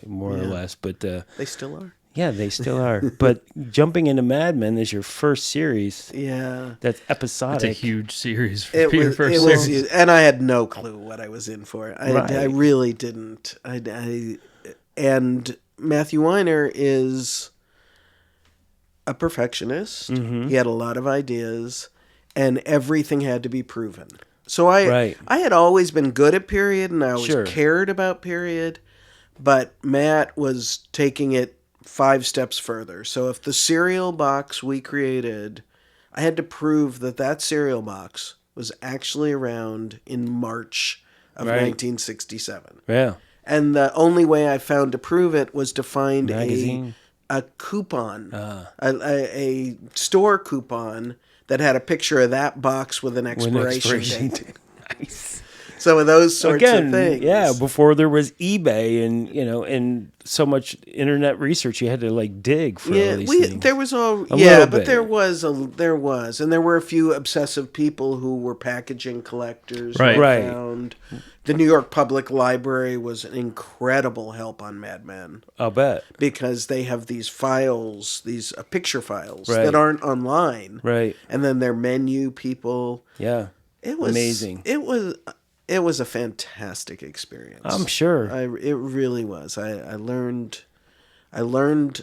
Speaker 1: more or less. But
Speaker 3: They still are.
Speaker 1: yeah, they still are. But jumping into Mad Men is your first series.
Speaker 3: Yeah.
Speaker 1: That's episodic.
Speaker 2: It's a huge series for
Speaker 3: It
Speaker 2: your
Speaker 3: was,
Speaker 2: first
Speaker 3: it
Speaker 2: series.
Speaker 3: was, and I had no clue what I was in for. I
Speaker 1: Right.
Speaker 3: really didn't. And Matthew Weiner is a perfectionist.
Speaker 1: Mm-hmm.
Speaker 3: He had a lot of ideas, and everything had to be proven. So
Speaker 1: Right.
Speaker 3: I had always been good at period, and I always
Speaker 1: Sure.
Speaker 3: cared about period. But Matt was taking it 5 steps further. So if the cereal box we created, I had to prove that cereal box was actually around in March of
Speaker 1: Right.
Speaker 3: 1967.
Speaker 1: Yeah.
Speaker 3: And the only way I found to prove it was to find
Speaker 1: Magazine?
Speaker 3: a coupon, a store coupon that had a picture of that box with an
Speaker 1: When
Speaker 3: expiration date.
Speaker 1: Nice.
Speaker 3: So those sorts
Speaker 1: Again,
Speaker 3: of things.
Speaker 1: yeah, before there was eBay and and so much internet research, you had to like dig for all these things.
Speaker 3: there was all
Speaker 1: A
Speaker 3: yeah,
Speaker 1: little
Speaker 3: but
Speaker 1: bit.
Speaker 3: there was, and there were a few obsessive people who were packaging collectors.
Speaker 2: Right.
Speaker 3: who I
Speaker 1: Right.
Speaker 3: found. The New York Public Library was an incredible help on Mad Men
Speaker 1: I'll bet.
Speaker 3: because they have these files, these picture files
Speaker 1: Right.
Speaker 3: that aren't online,
Speaker 1: Right.
Speaker 3: and then their menu people.
Speaker 1: Yeah.
Speaker 3: It was
Speaker 1: Amazing.
Speaker 3: It was a fantastic experience.
Speaker 1: I'm sure.
Speaker 3: It really was. I learned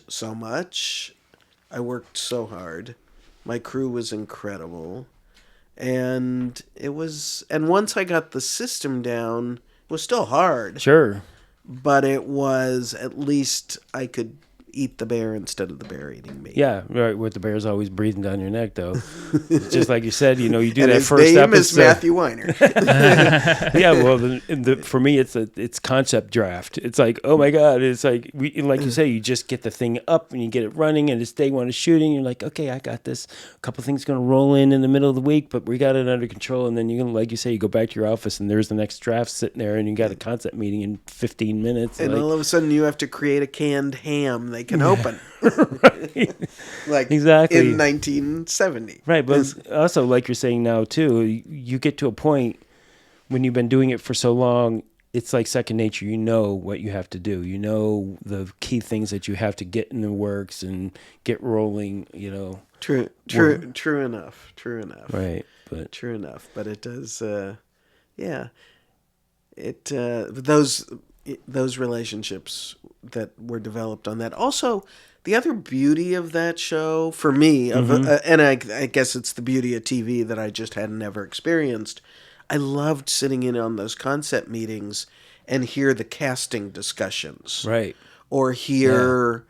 Speaker 3: so much. I worked so hard. My crew was incredible. And once I got the system down, it was still hard,
Speaker 1: Sure.
Speaker 3: but it was at least I could eat the bear instead of the bear eating me.
Speaker 1: Yeah, right. With the bear's always breathing down your neck, though. It's just like you said, you do
Speaker 3: And
Speaker 1: that
Speaker 3: his
Speaker 1: first
Speaker 3: name is
Speaker 1: episode.
Speaker 3: Matthew Weiner.
Speaker 1: Yeah, well, for me, it's concept draft. It's like, oh my god, it's like like you say, you just get the thing up and you get it running, and it's day 1 of shooting. You're like, okay, I got this. A couple things going to roll in the middle of the week, but we got it under control. And then like you say, you go back to your office, and there's the next draft sitting there, and you got a concept meeting in 15 minutes.
Speaker 3: And
Speaker 1: like,
Speaker 3: all of a sudden, you have to create a canned ham they can open. Like
Speaker 1: Exactly.
Speaker 3: in 1970.
Speaker 1: right, but also like you're saying now too, you get to a point when you've been doing it for so long, it's like second nature. You know what you have to do. You know the key things that you have to get in the works and get rolling,
Speaker 3: True enough.
Speaker 1: Right. But
Speaker 3: True enough. But it does, yeah. It those relationships that were developed on that. Also, the other beauty of that show for me, and I guess it's the beauty of TV that I just had never experienced. I loved sitting in on those concept meetings and hear the casting discussions,
Speaker 1: right.
Speaker 3: or hear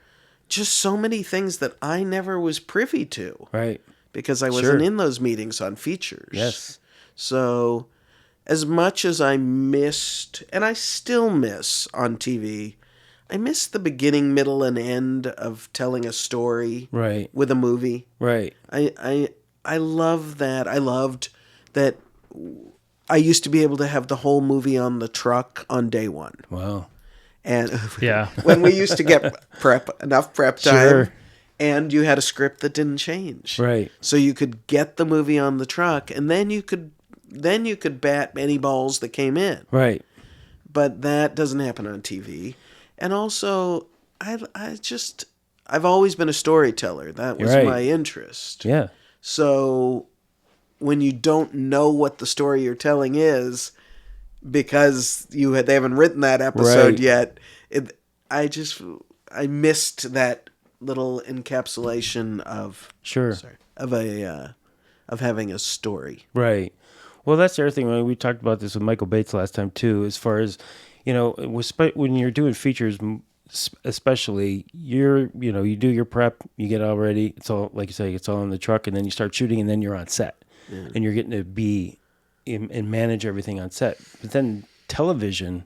Speaker 3: just so many things that I never was privy to,
Speaker 1: Right.
Speaker 3: because I wasn't in those meetings on features.
Speaker 1: Yes.
Speaker 3: So, as much as I missed, and I still miss on TV, I miss the beginning, middle, and end of telling a story
Speaker 1: Right.
Speaker 3: with a movie.
Speaker 1: Right.
Speaker 3: I love that. I loved that I used to be able to have the whole movie on the truck on day one.
Speaker 1: Wow.
Speaker 3: And
Speaker 2: Yeah.
Speaker 3: when we used to get enough prep time,
Speaker 1: Sure.
Speaker 3: and you had a script that didn't change.
Speaker 1: Right.
Speaker 3: So you could get the movie on the truck, and then you could bat any balls that came in.
Speaker 1: Right.
Speaker 3: But that doesn't happen on TV. And also, I've always been a storyteller. That was
Speaker 1: Right.
Speaker 3: my interest.
Speaker 1: Yeah.
Speaker 3: So when you don't know what the story you're telling is because they haven't written that episode
Speaker 1: Right.
Speaker 3: yet, I missed that little encapsulation of
Speaker 1: Sure.
Speaker 3: of having a story.
Speaker 1: Right. Well, that's the other thing. We talked about this with Michael Bates last time too. As far as when you're doing features, especially, you do your prep, you get all ready. It's all, like you say, it's all in the truck, and then you start shooting, and then you're on set, and you're getting to be and manage everything on set. But then television,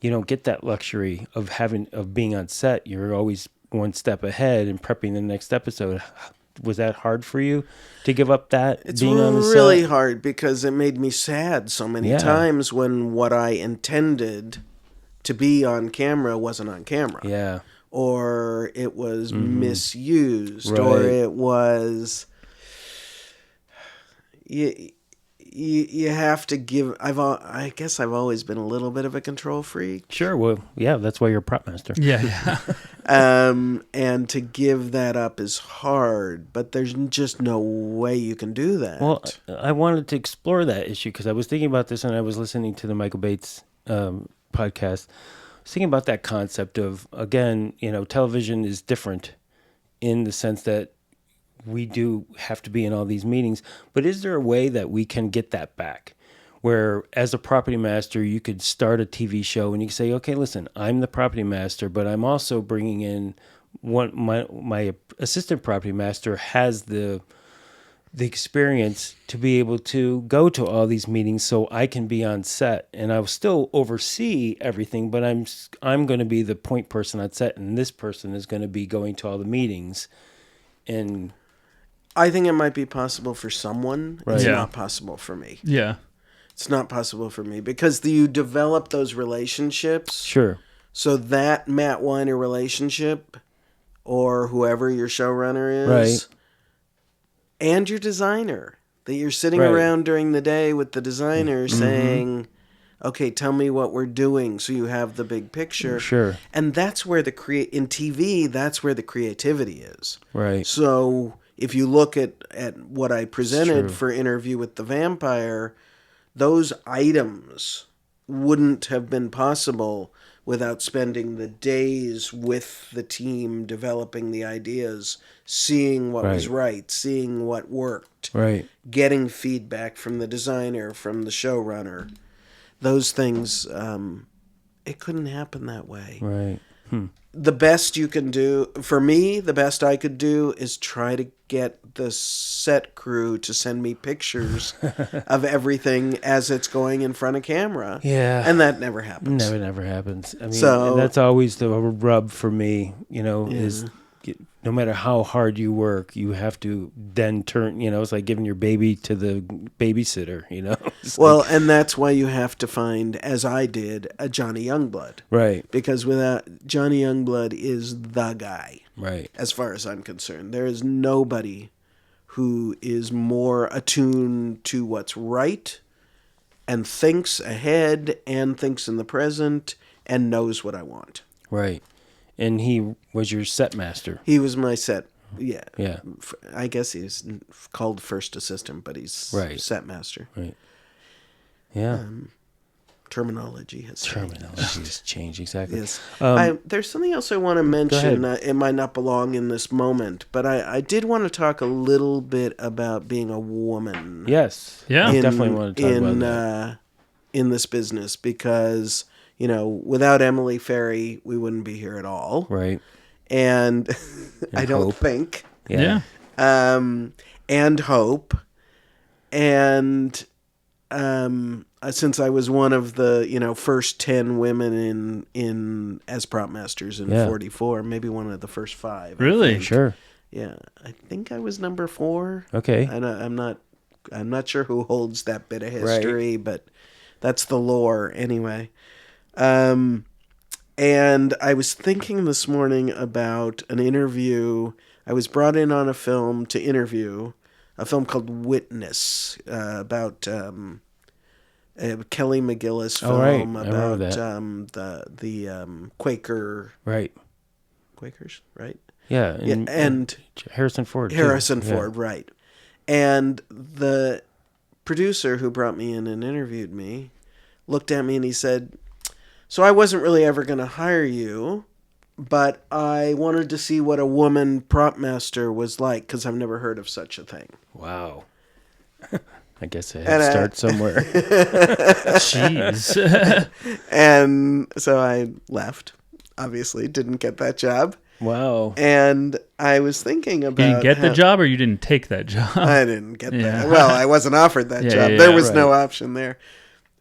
Speaker 1: you don't get that luxury of being on set. You're always one step ahead and prepping the next episode. Was that hard for you to give up that?
Speaker 3: It's
Speaker 1: being on the
Speaker 3: really
Speaker 1: set?
Speaker 3: hard because it made me sad so many
Speaker 1: Yeah.
Speaker 3: times when what I intended to be on camera wasn't on camera.
Speaker 1: Yeah.
Speaker 3: Or it was misused,
Speaker 1: Right.
Speaker 3: or it was you have to give. I guess I've always been a little bit of a control freak.
Speaker 1: Sure. Well, yeah, that's why you're a prop master.
Speaker 2: Yeah.
Speaker 3: And to give that up is hard, but there's just no way you can do that.
Speaker 1: Well, I wanted to explore that issue because I was thinking about this and I was listening to the Michael Bates podcast. I was thinking about that concept of, again, television is different in the sense that we do have to be in all these meetings, but is there a way that we can get that back? Where as a property master, you could start a TV show and you can say, okay, listen, I'm the property master, but I'm also bringing in my assistant property master has the experience to be able to go to all these meetings so I can be on set and I'll still oversee everything, but I'm going to be the point person on set and this person is going to be going to all the meetings. And
Speaker 3: I think it might be possible for someone.
Speaker 1: Right.
Speaker 3: It's
Speaker 2: Yeah.
Speaker 3: not possible for me.
Speaker 2: Yeah.
Speaker 3: It's not possible for me because you develop those relationships.
Speaker 1: sure.
Speaker 3: So that Matt Weiner relationship, or whoever your showrunner is,
Speaker 1: Right.
Speaker 3: and your designer, that you're sitting
Speaker 1: Right.
Speaker 3: around during the day with the designer saying, okay, tell me what we're doing, so you have the big picture.
Speaker 1: Sure.
Speaker 3: And that's where in TV, that's where the creativity is.
Speaker 1: Right.
Speaker 3: So if you look at what I presented
Speaker 1: true.
Speaker 3: for Interview with the Vampire, those items wouldn't have been possible without spending the days with the team developing the ideas, seeing what was right, seeing what worked,
Speaker 1: Right.
Speaker 3: getting feedback from the designer, from the showrunner. Those things, it couldn't happen that way.
Speaker 1: Right.
Speaker 3: The best you can do, for me, the best I could do is try to get the set crew to send me pictures of everything as it's going in front of camera.
Speaker 1: Yeah.
Speaker 3: And that never happens.
Speaker 1: Never happens. I mean,
Speaker 3: So-
Speaker 1: and that's always the rub for me, is no matter how hard you work, you have to then turn, it's like giving your baby to the babysitter, It's
Speaker 3: Well, and that's why you have to find, as I did, a Johnny Youngblood.
Speaker 1: right.
Speaker 3: Because without Johnny Youngblood is the guy,
Speaker 1: Right.
Speaker 3: as far as I'm concerned. There is nobody who is more attuned to what's right and thinks ahead and thinks in the present and knows what I want.
Speaker 1: Right. And he was your set master.
Speaker 3: He was my set. Yeah.
Speaker 1: Yeah.
Speaker 3: I guess he's called first assistant, but he's
Speaker 1: Right.
Speaker 3: set master.
Speaker 1: Right. Yeah.
Speaker 3: Terminology has changed.
Speaker 1: Terminology has changed, exactly.
Speaker 3: Yes. There's something else I want to mention. It might not belong in this moment, but I did want to talk a little bit about being a woman.
Speaker 1: Yes.
Speaker 2: Yeah.
Speaker 1: I definitely want to talk about that.
Speaker 3: In this business, because, without Emily Ferry, we wouldn't be here at all.
Speaker 1: Right.
Speaker 3: And I don't
Speaker 1: Hope.
Speaker 3: think.
Speaker 2: Yeah.
Speaker 3: And Hope. And since I was one of the first 10 women in as prop masters in 44, maybe one of the first 5.
Speaker 2: Really?
Speaker 1: Sure.
Speaker 3: Yeah, I think I was number 4.
Speaker 1: Okay.
Speaker 3: And I'm not sure who holds that bit of history, but that's the lore anyway. And I was thinking this morning about an interview. I was brought in on a film to interview, a film called Witness, about Kelly McGillis film about the Quaker Quakers, right?
Speaker 1: Yeah.
Speaker 3: And
Speaker 1: Harrison Ford.
Speaker 3: Harrison Ford, right. And the producer who brought me in and interviewed me looked at me and he said, "So I wasn't really ever going to hire you, but I wanted to see what a woman prop master was like, because I've never heard of such a thing."
Speaker 1: Wow. I guess I have to start somewhere.
Speaker 2: Jeez.
Speaker 3: And so I left. Obviously, didn't get that job.
Speaker 1: Wow.
Speaker 3: And I was thinking about...
Speaker 2: You didn't get the job, or you didn't take that job?
Speaker 3: I didn't get that. Well, I wasn't offered that job.
Speaker 2: Yeah,
Speaker 3: there was no option there.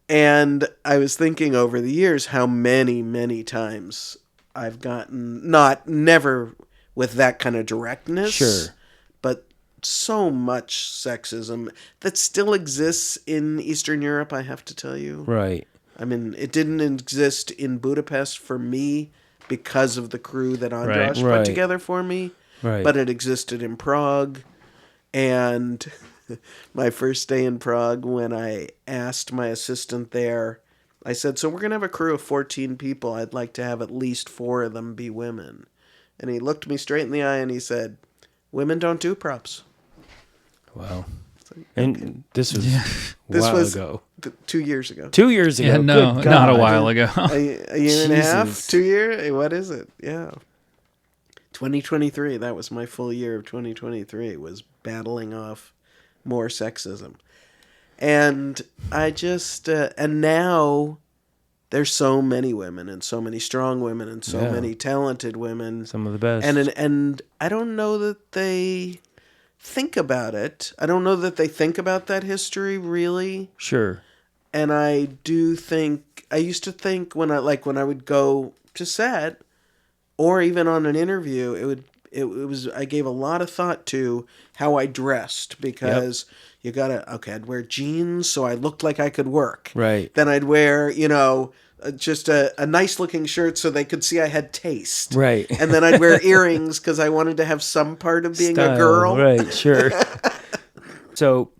Speaker 3: And I was thinking over the years how many, many times I've gotten, never with that kind of directness,
Speaker 1: Sure,
Speaker 3: but so much sexism that still exists in Eastern Europe, I have to tell you.
Speaker 1: Right.
Speaker 3: I mean, it didn't exist in Budapest for me because of the crew that Andras put together for me.
Speaker 1: Right.
Speaker 3: But it existed in Prague. And my first day in Prague, when I asked my assistant there, I said, "So we're going to have a crew of 14 people. I'd like to have at least 4 of them be women." And he looked me straight in the eye and he said, "Women don't do props."
Speaker 1: Wow. And this was a while ago.
Speaker 3: 2 years ago.
Speaker 1: 2 years ago.
Speaker 2: Yeah, no,
Speaker 1: Good
Speaker 2: not a
Speaker 1: God.
Speaker 2: while ago.
Speaker 3: A year and a half?
Speaker 1: Jesus.
Speaker 3: 2 years? What is it? Yeah. 2023. That was my full year of 2023, was battling off more sexism. And I just, and now there's so many women and so many strong women and so many talented women.
Speaker 1: Some of the best.
Speaker 3: And I don't know that they think about it. I don't know that they think about that history really.
Speaker 1: Sure.
Speaker 3: And I do think, I used to think when I would go to set or even on an interview, I gave a lot of thought to how I dressed, because you gotta, I'd wear jeans so I looked like I could work.
Speaker 1: Right.
Speaker 3: Then I'd wear, just a nice looking shirt so they could see I had taste.
Speaker 1: Right.
Speaker 3: And then I'd wear earrings because I wanted to have some part of being
Speaker 1: Style.
Speaker 3: a girl.
Speaker 1: Right, sure. So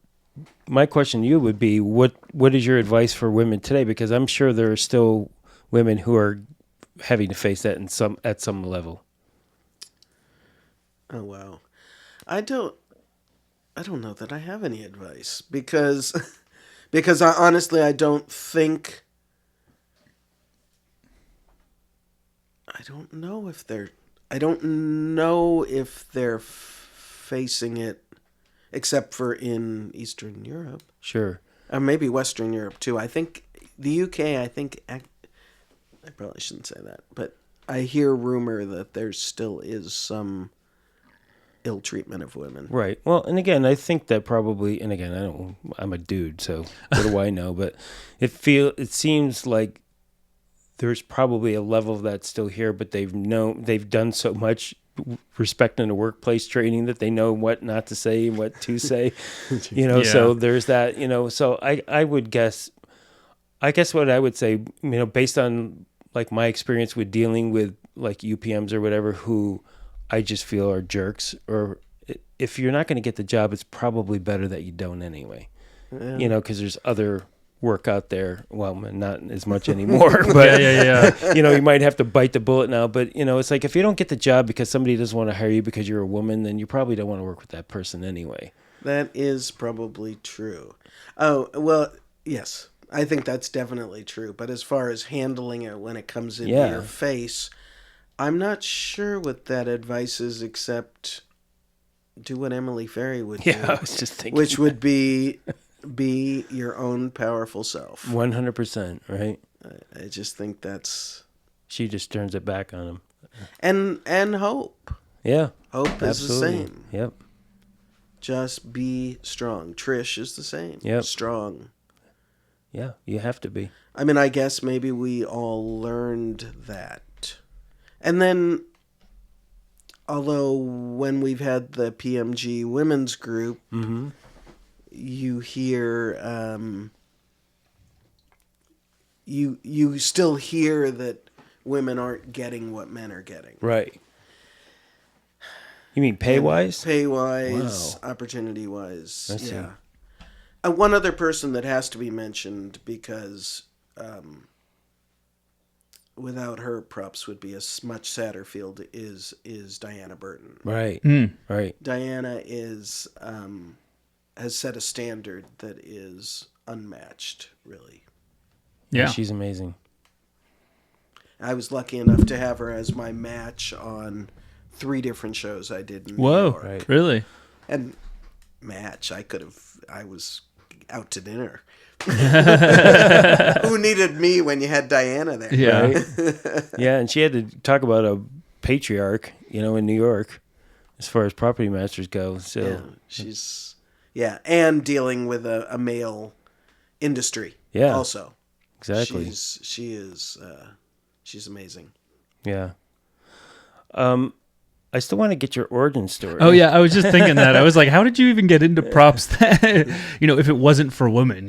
Speaker 1: my question to you would be, what is your advice for women today? Because I'm sure there are still women who are having to face that at some level.
Speaker 3: Oh, wow. I don't know that I have any advice, because I honestly, I don't know if they're facing it, except for in Eastern Europe.
Speaker 1: Sure.
Speaker 3: Or maybe Western Europe too. I think the UK, I probably shouldn't say that, but I hear rumor that there still is some ill treatment of women.
Speaker 1: Right. Well, and again, I think that probably, and again, I'm a dude, so what do I know? But it seems like there's probably a level of that still here, but they've done so much respect in the workplace training that they know what not to say and what to say, so there's that, so I would guess, what I would say, based on like my experience with dealing with like UPMs or whatever, who I just feel are jerks, or if you're not going to get the job, it's probably better that you don't anyway, because there's other work out there. Well, not as much anymore, but
Speaker 2: yeah.
Speaker 1: you might have to bite the bullet now. But it's like if you don't get the job because somebody doesn't want to hire you because you're a woman, then you probably don't want to work with that person anyway.
Speaker 3: That is probably true. Oh, well, yes. I think that's definitely true. But as far as handling it when it comes into your face, I'm not sure what that advice is, except do what Emily Ferry would do.
Speaker 1: Yeah, I was just thinking.
Speaker 3: Which would be your own powerful self.
Speaker 1: 100%, right?
Speaker 3: I just think that's...
Speaker 1: She just turns it back on him.
Speaker 3: And hope.
Speaker 1: Yeah.
Speaker 3: Hope is the same.
Speaker 1: Yep.
Speaker 3: Just be strong. Trish is the same.
Speaker 1: Yep.
Speaker 3: Strong.
Speaker 1: Yeah, you have to be.
Speaker 3: I mean, I guess maybe we all learned that. And then, although when we've had the PMG women's group, you hear, you still hear that women aren't getting what men are getting.
Speaker 1: Right. You mean pay-wise?
Speaker 3: Pay-wise, opportunity-wise, yeah. One other person that has to be mentioned because without her, props would be a much sadder field is Diana Burton.
Speaker 1: Right, right.
Speaker 3: Diana is has set a standard that is unmatched, really.
Speaker 2: Yeah.
Speaker 1: She's amazing.
Speaker 3: I was lucky enough to have her as my match on 3 different shows I did in New York.
Speaker 2: Right. Really?
Speaker 3: And match, I was out to dinner. Who needed me when you had Diana there?
Speaker 2: Yeah.
Speaker 1: Right? Yeah, and she had to talk about a patriarch, in New York, as far as property masters go. So
Speaker 3: yeah, she's and dealing with a male industry.
Speaker 1: Yeah,
Speaker 3: also
Speaker 1: exactly.
Speaker 3: She's amazing.
Speaker 1: Yeah. I still want to get your origin story.
Speaker 2: Oh yeah, I was just thinking that. I was like, how did you even get into props? That, if it wasn't for women,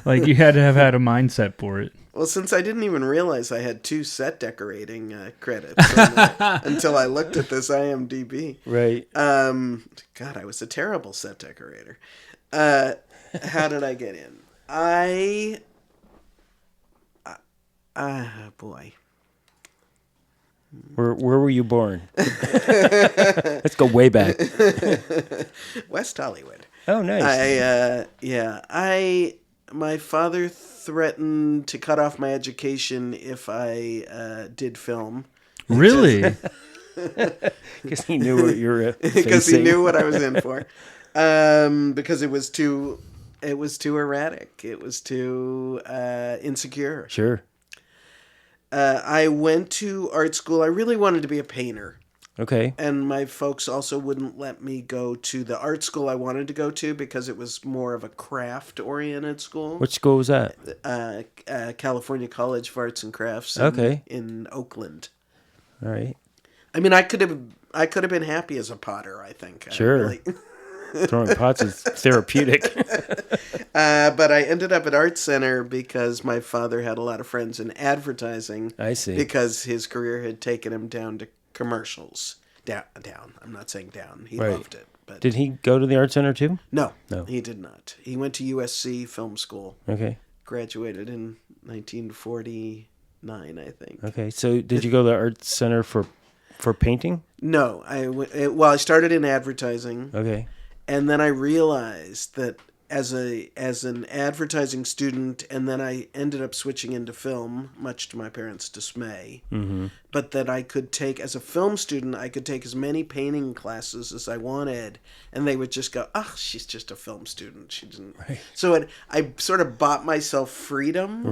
Speaker 2: like you had to have had a mindset for it.
Speaker 3: Well, since I didn't even realize I had 2 set decorating credits until I looked at this IMDb.
Speaker 1: Right.
Speaker 3: God, I was a terrible set decorator. How did I get in? Boy.
Speaker 1: Where were you born? Let's go way back.
Speaker 3: West Hollywood.
Speaker 1: Oh, nice.
Speaker 3: My father threatened to cut off my education if I did film.
Speaker 2: Really?
Speaker 1: Because he knew what you were facing.
Speaker 3: Because he knew what I was in for. Because it was too erratic. It was too insecure.
Speaker 1: Sure.
Speaker 3: I went to art school. I really wanted to be a painter.
Speaker 1: Okay.
Speaker 3: And my folks also wouldn't let me go to the art school I wanted to go to because it was more of a craft-oriented school.
Speaker 1: Which school was that?
Speaker 3: California College of Arts and Crafts in Oakland.
Speaker 1: All right.
Speaker 3: I mean, I could have been happy as a potter, I think.
Speaker 1: Sure. Throwing pots is therapeutic.
Speaker 3: But I ended up at Art Center because my father had a lot of friends in advertising.
Speaker 1: I see.
Speaker 3: Because his career had taken him down to commercials. Down. I'm not saying down. He loved it. But
Speaker 1: did he go to the Art Center too?
Speaker 3: No, he did not. He went to USC Film School. Okay. Graduated in 1949, I think.
Speaker 1: Okay. So did you go to the Art Center for painting?
Speaker 3: No. I started in advertising.
Speaker 1: Okay.
Speaker 3: And then I realized that as an advertising student, and then I ended up switching into film, much to my parents' dismay. Mm-hmm. But that I could take, as a film student, I could take as many painting classes as I wanted, and they would just go, "Ah, she's just a film student. She didn't." Right. So I sort of bought myself freedom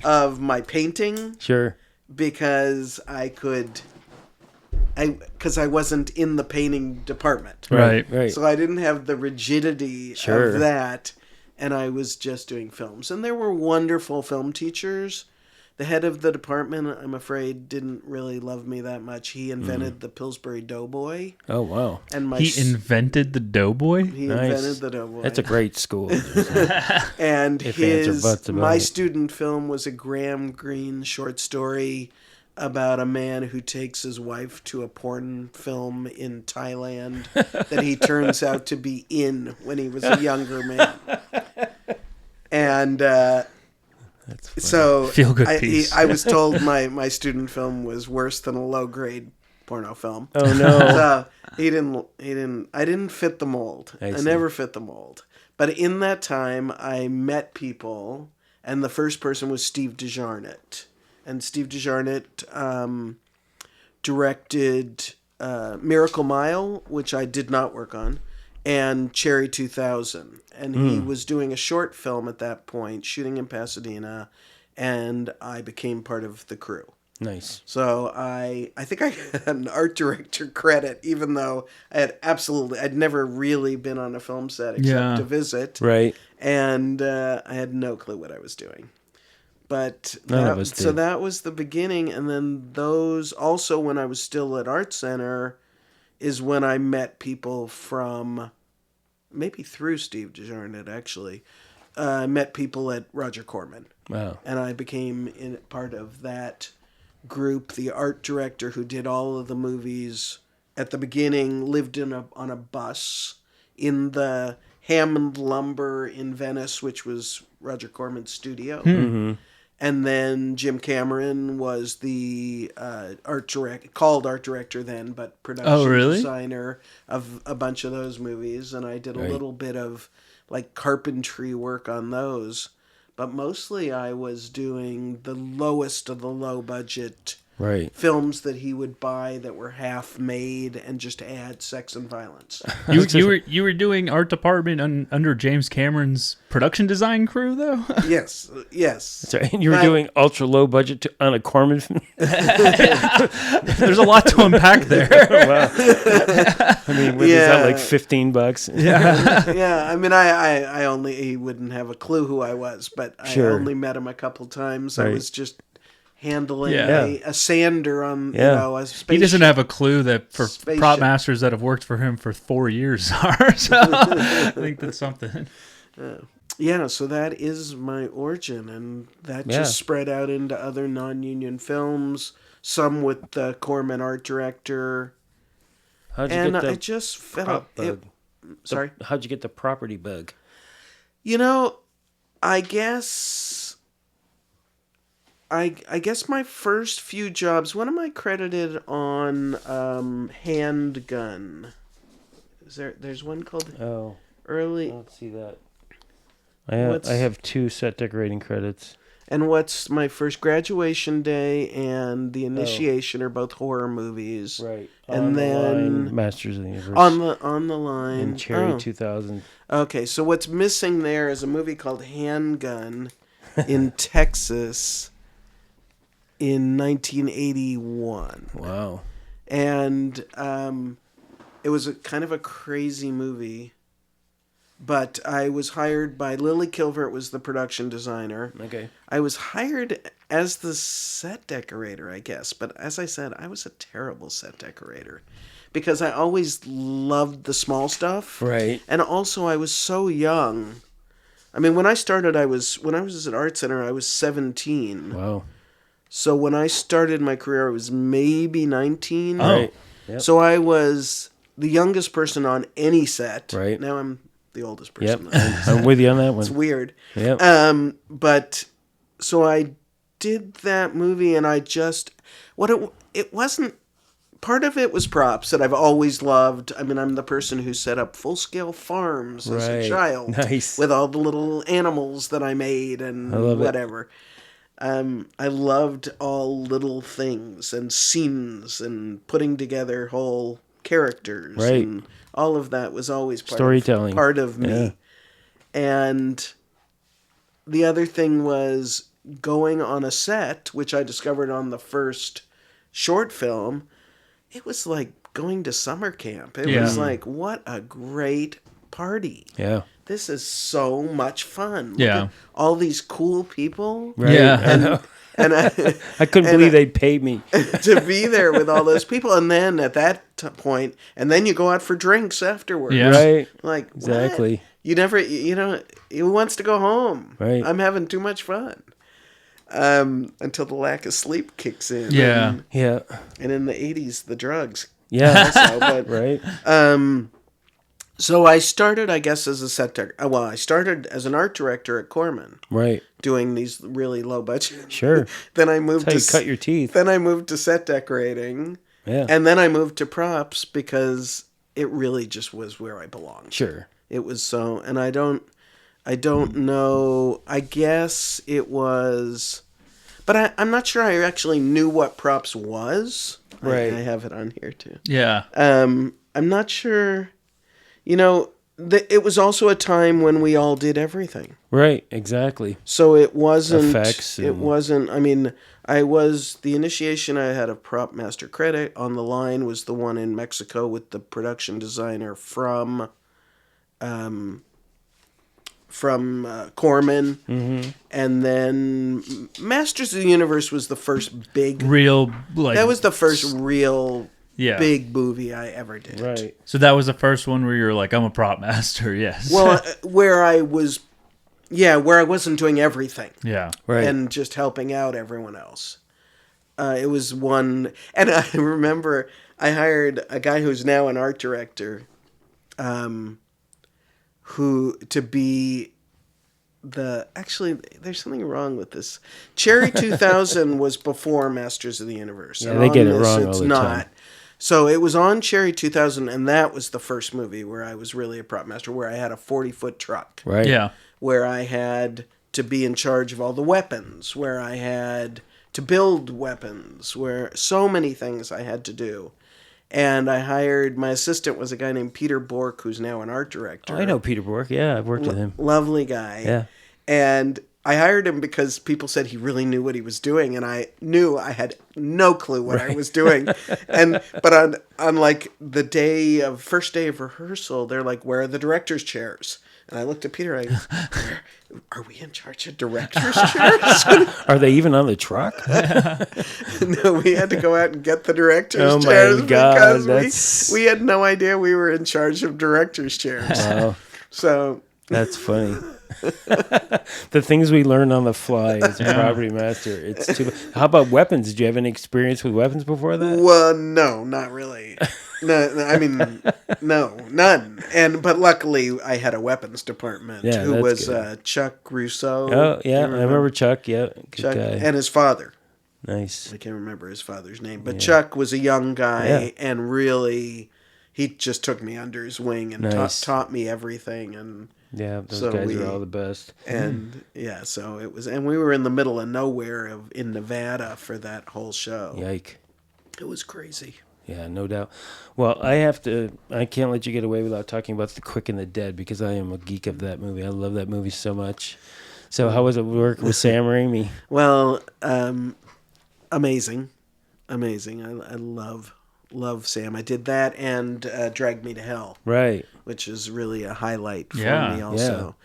Speaker 3: of my painting. Sure. Because I wasn't in the painting department.
Speaker 2: Right.
Speaker 3: So I didn't have the rigidity of that, and I was just doing films. And there were wonderful film teachers. The head of the department, I'm afraid, didn't really love me that much. He invented the Pillsbury Doughboy.
Speaker 1: Oh, wow.
Speaker 3: And
Speaker 2: he invented the Doughboy?
Speaker 3: He invented the Doughboy.
Speaker 1: That's a great school.
Speaker 3: And my student film was a Graham Greene short story about a man who takes his wife to a porn film in Thailand that he turns out to be in when he was a younger man. And
Speaker 1: That's funny.
Speaker 3: so
Speaker 2: Feel good piece.
Speaker 3: I was told my student film was worse than a low grade porno film.
Speaker 1: Oh no.
Speaker 3: So I didn't fit the mold. I
Speaker 1: see.
Speaker 3: never fit the mold. But in that time, I met people, and the first person was Steve DeJarnett. And Steve DeJarnett directed Miracle Mile, which I did not work on, and Cherry 2000. And he was doing a short film at that point, shooting in Pasadena, and I became part of the crew.
Speaker 1: Nice.
Speaker 3: So I think I got an art director credit, even though I'd never really been on a film set except to visit.
Speaker 1: Right.
Speaker 3: And I had no clue what I was doing. But
Speaker 1: None of us did.
Speaker 3: so that was the beginning. And then those, also when I was still at Art Center, is when I met people from, maybe through Steve DeJarnett actually, I met people at Roger Corman.
Speaker 1: Wow.
Speaker 3: And I became part of that group. The art director who did all of the movies at the beginning lived on a bus in the Hammond Lumber in Venice, which was Roger Corman's studio.
Speaker 1: Mm-hmm.
Speaker 3: And then Jim Cameron was the art director then, but production designer of a bunch of those movies. And I did a little bit of like carpentry work on those. But mostly I was doing the lowest of the low budget films that he would buy that were half made and just add sex and violence.
Speaker 2: You were doing art department under James Cameron's production design crew, though?
Speaker 3: Yes.
Speaker 1: That's right. And you were doing ultra low budget on a Corman film?
Speaker 2: There's a lot to unpack there.
Speaker 1: Wow. I mean, was that like $15?
Speaker 2: Yeah.
Speaker 3: Yeah, I mean, he wouldn't have a clue who I was, but I only met him a couple times. I was just handling a sander on, a spaceship.
Speaker 2: He doesn't have a clue that for prop masters that have worked for him for 4 years are. So I think that's something.
Speaker 3: Yeah, so that is my origin, and that just spread out into other non-union films, some with the Corman art director.
Speaker 1: How'd you get the
Speaker 3: I just felt
Speaker 1: bug?
Speaker 3: Sorry?
Speaker 1: How'd you get the property bug?
Speaker 3: I guess my first few jobs, when am I credited on Handgun? There's one called Early.
Speaker 1: I don't see that. I have 2 set decorating credits.
Speaker 3: And what's my first Graduation Day and The Initiation are both horror movies.
Speaker 1: Right.
Speaker 3: And then
Speaker 1: Masters of the Universe.
Speaker 3: On the Line.
Speaker 1: And Cherry 2000.
Speaker 3: Okay, so what's missing there is a movie called Handgun in Texas in 1981.
Speaker 1: Wow.
Speaker 3: And it was kind of a crazy movie. But I was hired by Lily Kilvert, was the production designer.
Speaker 1: Okay.
Speaker 3: I was hired as the set decorator, I guess. But as I said, I was a terrible set decorator because I always loved the small stuff.
Speaker 1: Right.
Speaker 3: And also, I was so young. I mean, when I started, when I was at Art Center, I was 17.
Speaker 1: Wow.
Speaker 3: So when I started my career, I was maybe 19.
Speaker 1: Oh. Right. Yep.
Speaker 3: So I was the youngest person on any set.
Speaker 1: Right.
Speaker 3: Now I'm the oldest person.
Speaker 1: Yep. I'm with you on that one.
Speaker 3: It's weird.
Speaker 1: Yep.
Speaker 3: But so I did that movie, and it wasn't. Part of it was props that I've always loved. I mean, I'm the person who set up full-scale farms as a child.
Speaker 1: Nice.
Speaker 3: With all the little animals that I made and whatever. I loved all little things and scenes and putting together whole characters.
Speaker 1: Right.
Speaker 3: And all of that was always
Speaker 1: Storytelling.
Speaker 3: part of me.
Speaker 1: Yeah.
Speaker 3: And the other thing was going on a set, which I discovered on the first short film. It was like going to summer camp. It was like, what a great party.
Speaker 1: Yeah.
Speaker 3: This is so much fun. Look
Speaker 2: Yeah.
Speaker 3: at all these cool people.
Speaker 1: Right.
Speaker 2: Yeah.
Speaker 3: And
Speaker 1: I couldn't believe they paid me.
Speaker 3: to be there with all those people. And then at that point, and then you go out for drinks afterwards.
Speaker 2: Yeah.
Speaker 1: Right.
Speaker 3: Like,
Speaker 1: Exactly.
Speaker 3: what? You never, who wants to go home?
Speaker 1: Right.
Speaker 3: I'm having too much fun. Until the lack of sleep kicks in.
Speaker 2: Yeah.
Speaker 1: Yeah.
Speaker 3: And in the 80s, the drugs.
Speaker 1: Yeah.
Speaker 3: Also, but,
Speaker 1: Right.
Speaker 3: So I started, I guess, as a set tech. Well, I started as an art director at Corman,
Speaker 1: Right.
Speaker 3: doing these really low budget.
Speaker 1: Sure.
Speaker 3: Then I moved
Speaker 1: That's how
Speaker 3: to
Speaker 1: you cut your teeth.
Speaker 3: Then I moved to set decorating,
Speaker 1: Yeah.
Speaker 3: and then I moved to props because it really just was where I belonged.
Speaker 1: Sure.
Speaker 3: It was so, and I don't know. I guess it was, but I'm not sure I actually knew what props was.
Speaker 1: Right.
Speaker 3: I have it on here too.
Speaker 2: Yeah.
Speaker 3: I'm not sure. You know, it was also a time when we all did everything.
Speaker 1: Right. Exactly.
Speaker 3: So it wasn't.
Speaker 1: Effects
Speaker 3: It
Speaker 1: and-
Speaker 3: wasn't. I mean, the initiation. I had a prop master credit. On the line was the one in Mexico with the production designer from Corman, and then Masters of the Universe was the first big.
Speaker 2: Real, like.
Speaker 3: That was the first real
Speaker 2: Yeah.
Speaker 3: big movie I ever did.
Speaker 1: Right.
Speaker 2: So that was the first one where you were like, I'm a prop master, yes.
Speaker 3: Well, where I wasn't doing everything
Speaker 2: yeah.
Speaker 1: Right.
Speaker 3: and just helping out everyone else. It was one, and I remember I hired a guy who's now an art director, who to be actually there's something wrong with this. Cherry 2000 was before Masters of the Universe.
Speaker 1: Yeah,
Speaker 3: And
Speaker 1: they get
Speaker 3: on
Speaker 1: it
Speaker 3: this,
Speaker 1: wrong all
Speaker 3: it's
Speaker 1: the
Speaker 3: not.
Speaker 1: time.
Speaker 3: So it was on Cherry 2000, and that was the first movie where I was really a prop master, where I had a 40-foot truck,
Speaker 1: Right.
Speaker 2: Yeah.
Speaker 3: where I had to be in charge of all the weapons, where I had to build weapons, where so many things I had to do. And I hired, my assistant was a guy named Peter Bork, who's now an art director.
Speaker 1: I know Peter Bork. Yeah, I've worked with him.
Speaker 3: Lovely guy.
Speaker 1: Yeah.
Speaker 3: And I hired him because people said he really knew what he was doing, and I knew I had no clue what I was doing. But on like the first day of rehearsal, they're like, "Where are the director's chairs?" And I looked at Peter. Are we in charge of director's chairs?
Speaker 1: Are they even on the truck?
Speaker 3: No, we had to go out and get the director's
Speaker 1: Oh my
Speaker 3: chairs
Speaker 1: God,
Speaker 3: because
Speaker 1: that's-
Speaker 3: we had no idea we were in charge of director's chairs.
Speaker 1: Wow.
Speaker 3: So
Speaker 1: That's funny. The things we learn on the fly as a property master. It's too. How about weapons? Did you have any experience with weapons before that?
Speaker 3: Well, no, not really. No, I mean, no, none. But luckily, I had a weapons department
Speaker 1: Yeah,
Speaker 3: who
Speaker 1: that's
Speaker 3: was
Speaker 1: good.
Speaker 3: Chuck Russo.
Speaker 1: Oh
Speaker 3: Do
Speaker 1: yeah,
Speaker 3: you
Speaker 1: I remember Chuck. Yeah, good
Speaker 3: Chuck
Speaker 1: guy.
Speaker 3: and his father.
Speaker 1: Nice.
Speaker 3: I can't remember his father's name, but Chuck was a young guy
Speaker 1: Yeah.
Speaker 3: and really, he just took me under his wing and
Speaker 1: Nice.
Speaker 3: taught me everything. And
Speaker 1: Yeah, those
Speaker 3: So
Speaker 1: guys
Speaker 3: we-
Speaker 1: are all the best.
Speaker 3: yeah, so it was, and we were in the middle of nowhere in Nevada for that whole show.
Speaker 1: Yike.
Speaker 3: It was crazy.
Speaker 1: Yeah, no doubt. Well, I can't let you get away without talking about The Quick and the Dead because I am a geek of that movie. I love that movie so much. So how was it work with Sam Raimi?
Speaker 3: Well, amazing. I love Sam. I did that and Drag Me to Hell,
Speaker 1: Right.
Speaker 3: which is really a highlight for
Speaker 2: Yeah,
Speaker 3: me also.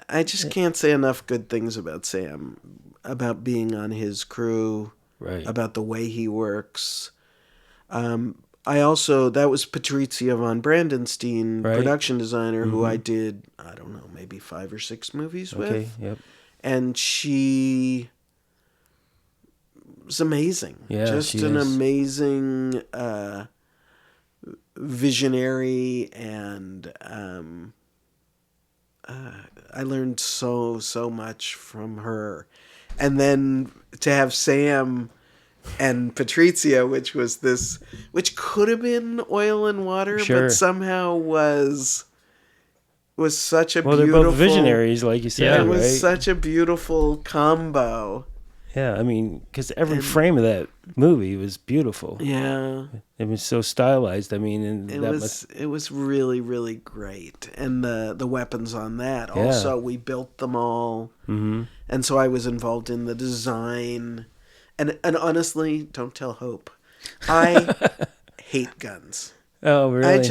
Speaker 3: I just can't say enough good things about Sam, about being on his crew,
Speaker 1: Right.
Speaker 3: about the way he works. That was Patrizia von Brandenstein,
Speaker 1: Right.
Speaker 3: production designer, who I did, I don't know, maybe 5 or 6 movies
Speaker 1: Okay.
Speaker 3: with.
Speaker 1: Yep.
Speaker 3: And she was amazing.
Speaker 1: Yeah,
Speaker 3: Just
Speaker 1: she
Speaker 3: an
Speaker 1: is.
Speaker 3: amazing visionary, and I learned so much from her. And then to have Sam and Patrizia, which could have been Oil and Water,
Speaker 1: Sure.
Speaker 3: but somehow was such a
Speaker 1: Well,
Speaker 3: beautiful.
Speaker 1: they're both visionaries, like you said,
Speaker 2: Yeah.
Speaker 3: It was
Speaker 1: right?
Speaker 3: such a beautiful combo.
Speaker 1: Yeah, I mean, because every frame of that movie was beautiful.
Speaker 3: Yeah,
Speaker 1: It was so stylized. I mean, and
Speaker 3: it
Speaker 1: that
Speaker 3: was really, really great. And the weapons on that
Speaker 1: Yeah.
Speaker 3: also, we built them all, and so I was involved in the design. And honestly, don't tell Hope, I hate guns.
Speaker 1: Oh, really?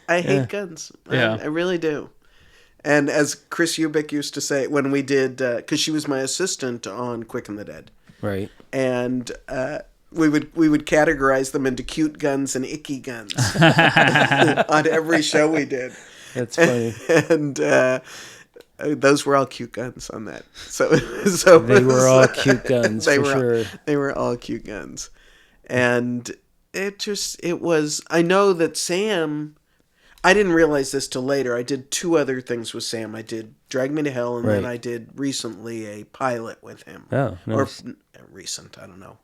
Speaker 3: I hate guns.
Speaker 2: Yeah.
Speaker 3: I really do. And as Chris Ubik used to say when we did, because she was my assistant on Quick and the Dead,
Speaker 1: Right.
Speaker 3: and we would categorize them into cute guns and icky guns on every show we did.
Speaker 1: That's funny.
Speaker 3: And those were all cute guns on that. So
Speaker 1: They were all cute guns,
Speaker 3: they
Speaker 1: for
Speaker 3: were
Speaker 1: sure.
Speaker 3: They were all cute guns, and it was. I know that Sam. I didn't realize this till later. I did 2 other things with Sam. I did Drag Me to Hell, and then
Speaker 1: Right.
Speaker 3: I did recently a pilot with him.
Speaker 1: Oh, nice.
Speaker 3: Or recent, I don't know.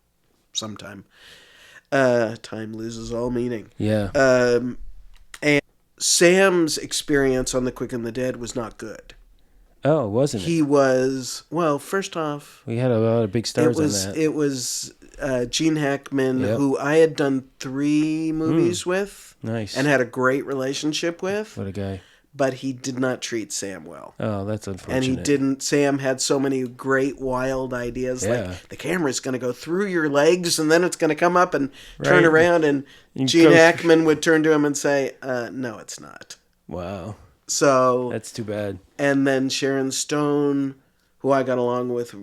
Speaker 3: Sometime. Time loses all meaning.
Speaker 1: Yeah.
Speaker 3: And Sam's experience on The Quick and the Dead was not good.
Speaker 1: Oh, wasn't it?
Speaker 3: He was, well, first off,
Speaker 1: We had a lot of big stars on that.
Speaker 3: it was Gene Hackman,
Speaker 1: Yep.
Speaker 3: who I had done 3 movies with.
Speaker 1: Nice.
Speaker 3: And had a great relationship with.
Speaker 1: What a guy.
Speaker 3: But he did not treat Sam well.
Speaker 1: Oh, that's unfortunate.
Speaker 3: And he didn't. Sam had so many great, wild ideas.
Speaker 1: Yeah.
Speaker 3: Like, the camera's going to go through your legs, and then it's going to come up and turn
Speaker 1: Right.
Speaker 3: around. And
Speaker 1: You
Speaker 3: Gene
Speaker 1: go-
Speaker 3: Hackman would turn to him and say, no, it's not.
Speaker 1: Wow.
Speaker 3: So,
Speaker 1: That's too bad.
Speaker 3: and then Sharon Stone, who I got along with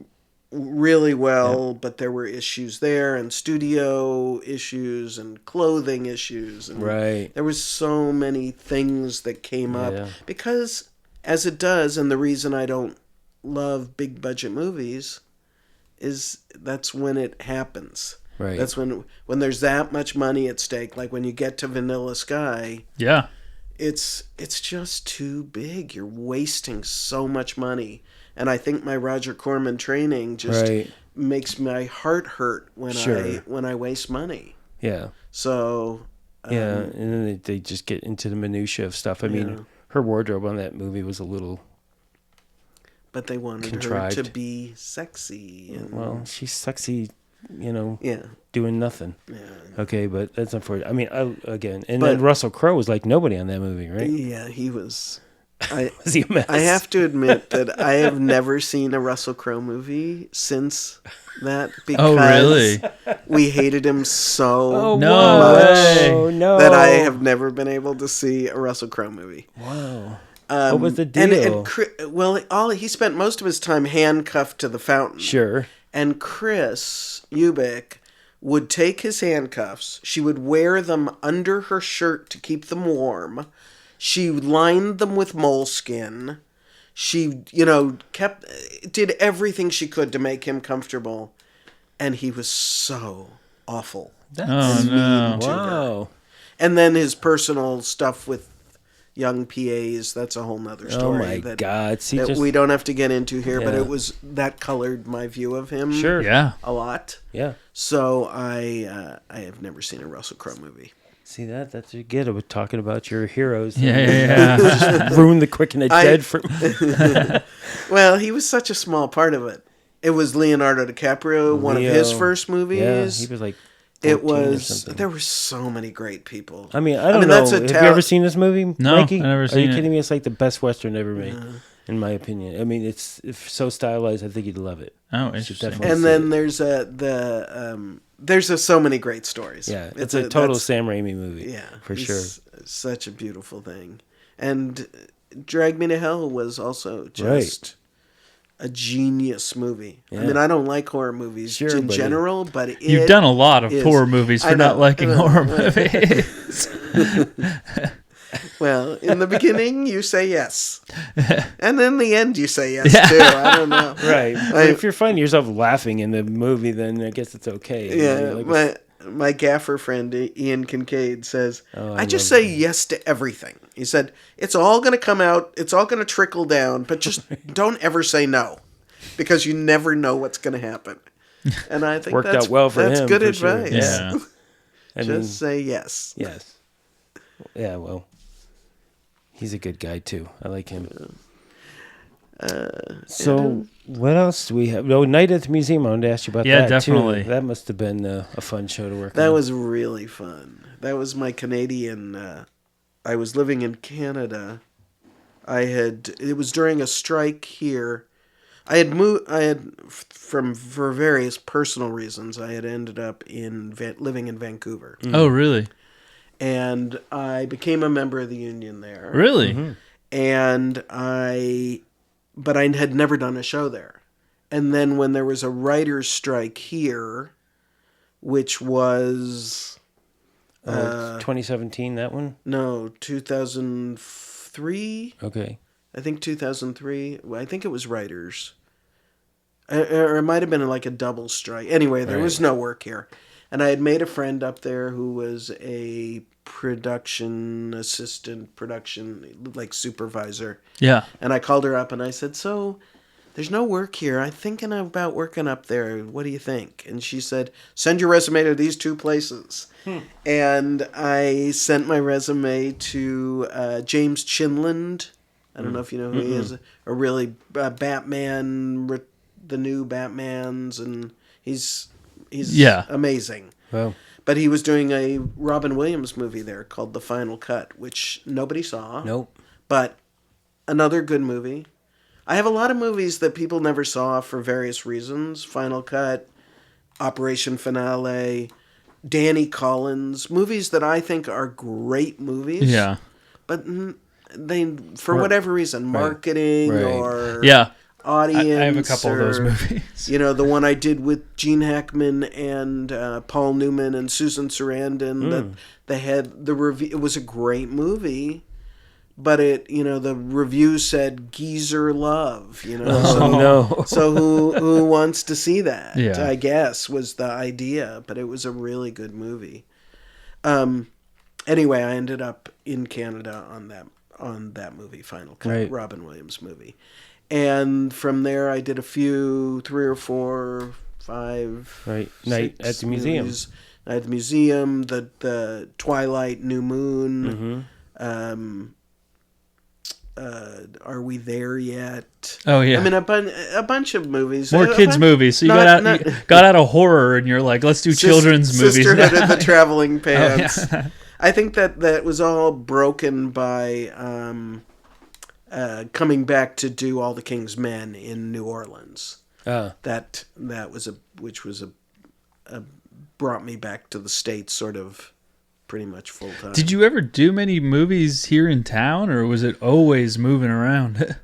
Speaker 3: really well, but there were issues there, and studio issues, and clothing issues. And
Speaker 1: Right.
Speaker 3: there was so many things that came up.
Speaker 1: Yeah.
Speaker 3: Because, as it does, and the reason I don't love big budget movies is that's when it happens.
Speaker 1: Right.
Speaker 3: That's when there's that much money at stake. Like when you get to Vanilla Sky,
Speaker 2: Yeah.
Speaker 3: it's just too big. You're wasting so much money. And I think my Roger Corman training just
Speaker 1: Right.
Speaker 3: makes my heart hurt when
Speaker 1: Sure.
Speaker 3: I waste money.
Speaker 1: Yeah.
Speaker 3: So
Speaker 1: Yeah. And then they just get into the minutia of stuff. I mean, her wardrobe on that movie was a little.
Speaker 3: but they wanted her
Speaker 1: Contrived.
Speaker 3: to be sexy. And,
Speaker 1: Well, she's sexy,
Speaker 3: yeah.
Speaker 1: doing nothing.
Speaker 3: Yeah.
Speaker 1: Okay, but that's unfortunate. I mean, and
Speaker 3: But-
Speaker 1: then Russell Crowe was like nobody on that movie, right?
Speaker 3: Yeah, he was.
Speaker 1: Was he a mess?
Speaker 3: I have to admit that I have never seen a Russell Crowe movie since that because
Speaker 2: Oh, really?
Speaker 3: we hated him so
Speaker 1: Oh,
Speaker 2: No
Speaker 1: whoa.
Speaker 2: way.
Speaker 1: Oh, no.
Speaker 3: that I have never been able to see a Russell Crowe movie.
Speaker 1: Wow. What was the deal?
Speaker 3: He spent most of his time handcuffed to the fountain.
Speaker 1: Sure.
Speaker 3: And Chris Ubik would take his handcuffs. She would wear them under her shirt to keep them warm. She lined them with moleskin. She, did everything she could to make him comfortable. And he was so awful.
Speaker 2: Oh, no.
Speaker 1: Wow.
Speaker 3: And then his personal stuff with young PAs, that's a whole nother
Speaker 1: Oh
Speaker 3: story.
Speaker 1: my God. See,
Speaker 3: that
Speaker 1: just,
Speaker 3: we don't have to get into here, but
Speaker 1: Yeah.
Speaker 3: that colored my view of him
Speaker 1: sure.
Speaker 2: Yeah.
Speaker 3: a lot.
Speaker 1: Yeah.
Speaker 3: So I have never seen a Russell Crowe movie.
Speaker 1: See that's what you get about talking about your heroes.
Speaker 2: Yeah.
Speaker 1: Just ruin the Quick and the Dead for.
Speaker 3: Well, he was such a small part of it. It was Leonardo DiCaprio, one of his
Speaker 1: Leo.
Speaker 3: first movies.
Speaker 1: Yeah, he was like. 14
Speaker 3: It
Speaker 1: or
Speaker 3: was.
Speaker 1: something.
Speaker 3: There were so many great people.
Speaker 1: I mean, I don't know.
Speaker 3: that's a
Speaker 1: Have you
Speaker 3: talent-
Speaker 1: ever seen this movie,
Speaker 2: No,
Speaker 1: Mikey?
Speaker 2: I've never
Speaker 1: Are
Speaker 2: seen
Speaker 1: you
Speaker 2: it.
Speaker 1: kidding me? It's like the best Western ever made, in my opinion. I mean, it's so stylized. I think you'd love it.
Speaker 2: Oh,
Speaker 1: You should
Speaker 2: interesting.
Speaker 1: definitely
Speaker 3: And
Speaker 1: see
Speaker 3: then
Speaker 1: it.
Speaker 3: there's so many great stories.
Speaker 1: Yeah, it's a total
Speaker 3: that's-
Speaker 1: Sam Raimi movie.
Speaker 3: Yeah,
Speaker 1: for sure.
Speaker 3: it's such a beautiful thing. And Drag Me to Hell was also just
Speaker 1: Right.
Speaker 3: a genius movie. I
Speaker 1: Yeah.
Speaker 3: mean, I don't like horror movies
Speaker 1: Sure,
Speaker 3: in
Speaker 1: but
Speaker 3: general, but
Speaker 2: You've done a lot of
Speaker 3: is-
Speaker 2: horror movies
Speaker 3: I
Speaker 2: for not
Speaker 3: know,
Speaker 2: liking
Speaker 3: I know.
Speaker 2: horror movies.
Speaker 3: Well, in the beginning, you say yes. And in the end, you say yes, too. I don't know.
Speaker 1: Right. But if you're finding yourself laughing in the movie, then I guess it's okay.
Speaker 3: Yeah,
Speaker 1: You know, like
Speaker 3: my gaffer friend, Ian Kincaid, says,
Speaker 1: I
Speaker 3: I just
Speaker 1: love
Speaker 3: say yes to everything. He said, it's all going to come out, it's all going to trickle down, but just don't ever say no, because you never know what's going to happen. And I think
Speaker 1: Worked
Speaker 3: that's,
Speaker 1: out well for
Speaker 3: that's
Speaker 1: him,
Speaker 3: good
Speaker 1: for sure.
Speaker 3: advice.
Speaker 2: Yeah.
Speaker 1: I
Speaker 3: Just
Speaker 1: mean,
Speaker 3: say yes.
Speaker 1: yes. Yeah, well, he's a good guy, too. I like him. So, what else do we have? Oh, Night at the Museum. I wanted to ask you about
Speaker 2: Yeah,
Speaker 1: that,
Speaker 2: definitely.
Speaker 1: too. That must have been a fun show to work on.
Speaker 3: That was really fun. That was my Canadian. I was living in Canada. It was during a strike here. I had moved. For various personal reasons, I had ended up living in Vancouver,
Speaker 2: Oh, really?
Speaker 3: and I became a member of the union there.
Speaker 2: Really?
Speaker 3: And but I had never done a show there. And then when there was a writer's strike here, which was
Speaker 1: 2017, that one?
Speaker 3: no 2003.
Speaker 1: Okay.
Speaker 3: I think 2003. I think it was writers. Or it might have been like a double strike. Anyway, there was no work here. And I had made a friend up there who was a production assistant, like supervisor.
Speaker 2: Yeah.
Speaker 3: And I called her up and I said, "So, there's no work here. I'm thinking about working up there. What do you think?" And she said, "Send your resume to these two places." And I sent my resume to James Chinland. I don't know if you know who he is. A really Batman, the new Batmans, and he's amazing.
Speaker 1: Wow.
Speaker 3: But he was doing a Robin Williams movie there called The Final Cut, which nobody saw.
Speaker 1: Nope.
Speaker 3: But another good movie. I have a lot of movies that people never saw for various reasons. Final Cut, Operation Finale, Danny Collins. Movies that I think are great movies.
Speaker 2: Yeah.
Speaker 3: But they, for whatever reason, marketing or
Speaker 2: Yeah.
Speaker 3: audience.
Speaker 2: I have a couple of those movies.
Speaker 3: You know, the one I did with Gene Hackman and Paul Newman and Susan Sarandon. That they had the review. It was a great movie, but the review said geezer love. So who wants to see that?
Speaker 2: Yeah.
Speaker 3: I guess was the idea, but it was a really good movie. Anyway, I ended up in Canada on that movie, Final Cut,
Speaker 1: Right.
Speaker 3: Robin Williams movie. And from there, I did a few, 3 or 4, 5,
Speaker 1: Right. Night
Speaker 3: 6
Speaker 1: at the museum.
Speaker 3: movies. Night at the Museum, the Twilight, New Moon. Are We There Yet?
Speaker 2: Oh, yeah.
Speaker 3: I mean, a bunch of movies.
Speaker 2: More kids' movies. So you got out of horror and you're like, let's do children's movies.
Speaker 3: Sisterhood
Speaker 2: now.
Speaker 3: of the Traveling Pants.
Speaker 2: Oh, yeah.
Speaker 3: I think that was all broken by coming back to do All the King's Men in New Orleans. That was brought me back to the States sort of pretty much full time.
Speaker 2: Did you ever do many movies here in town, or was it always moving around?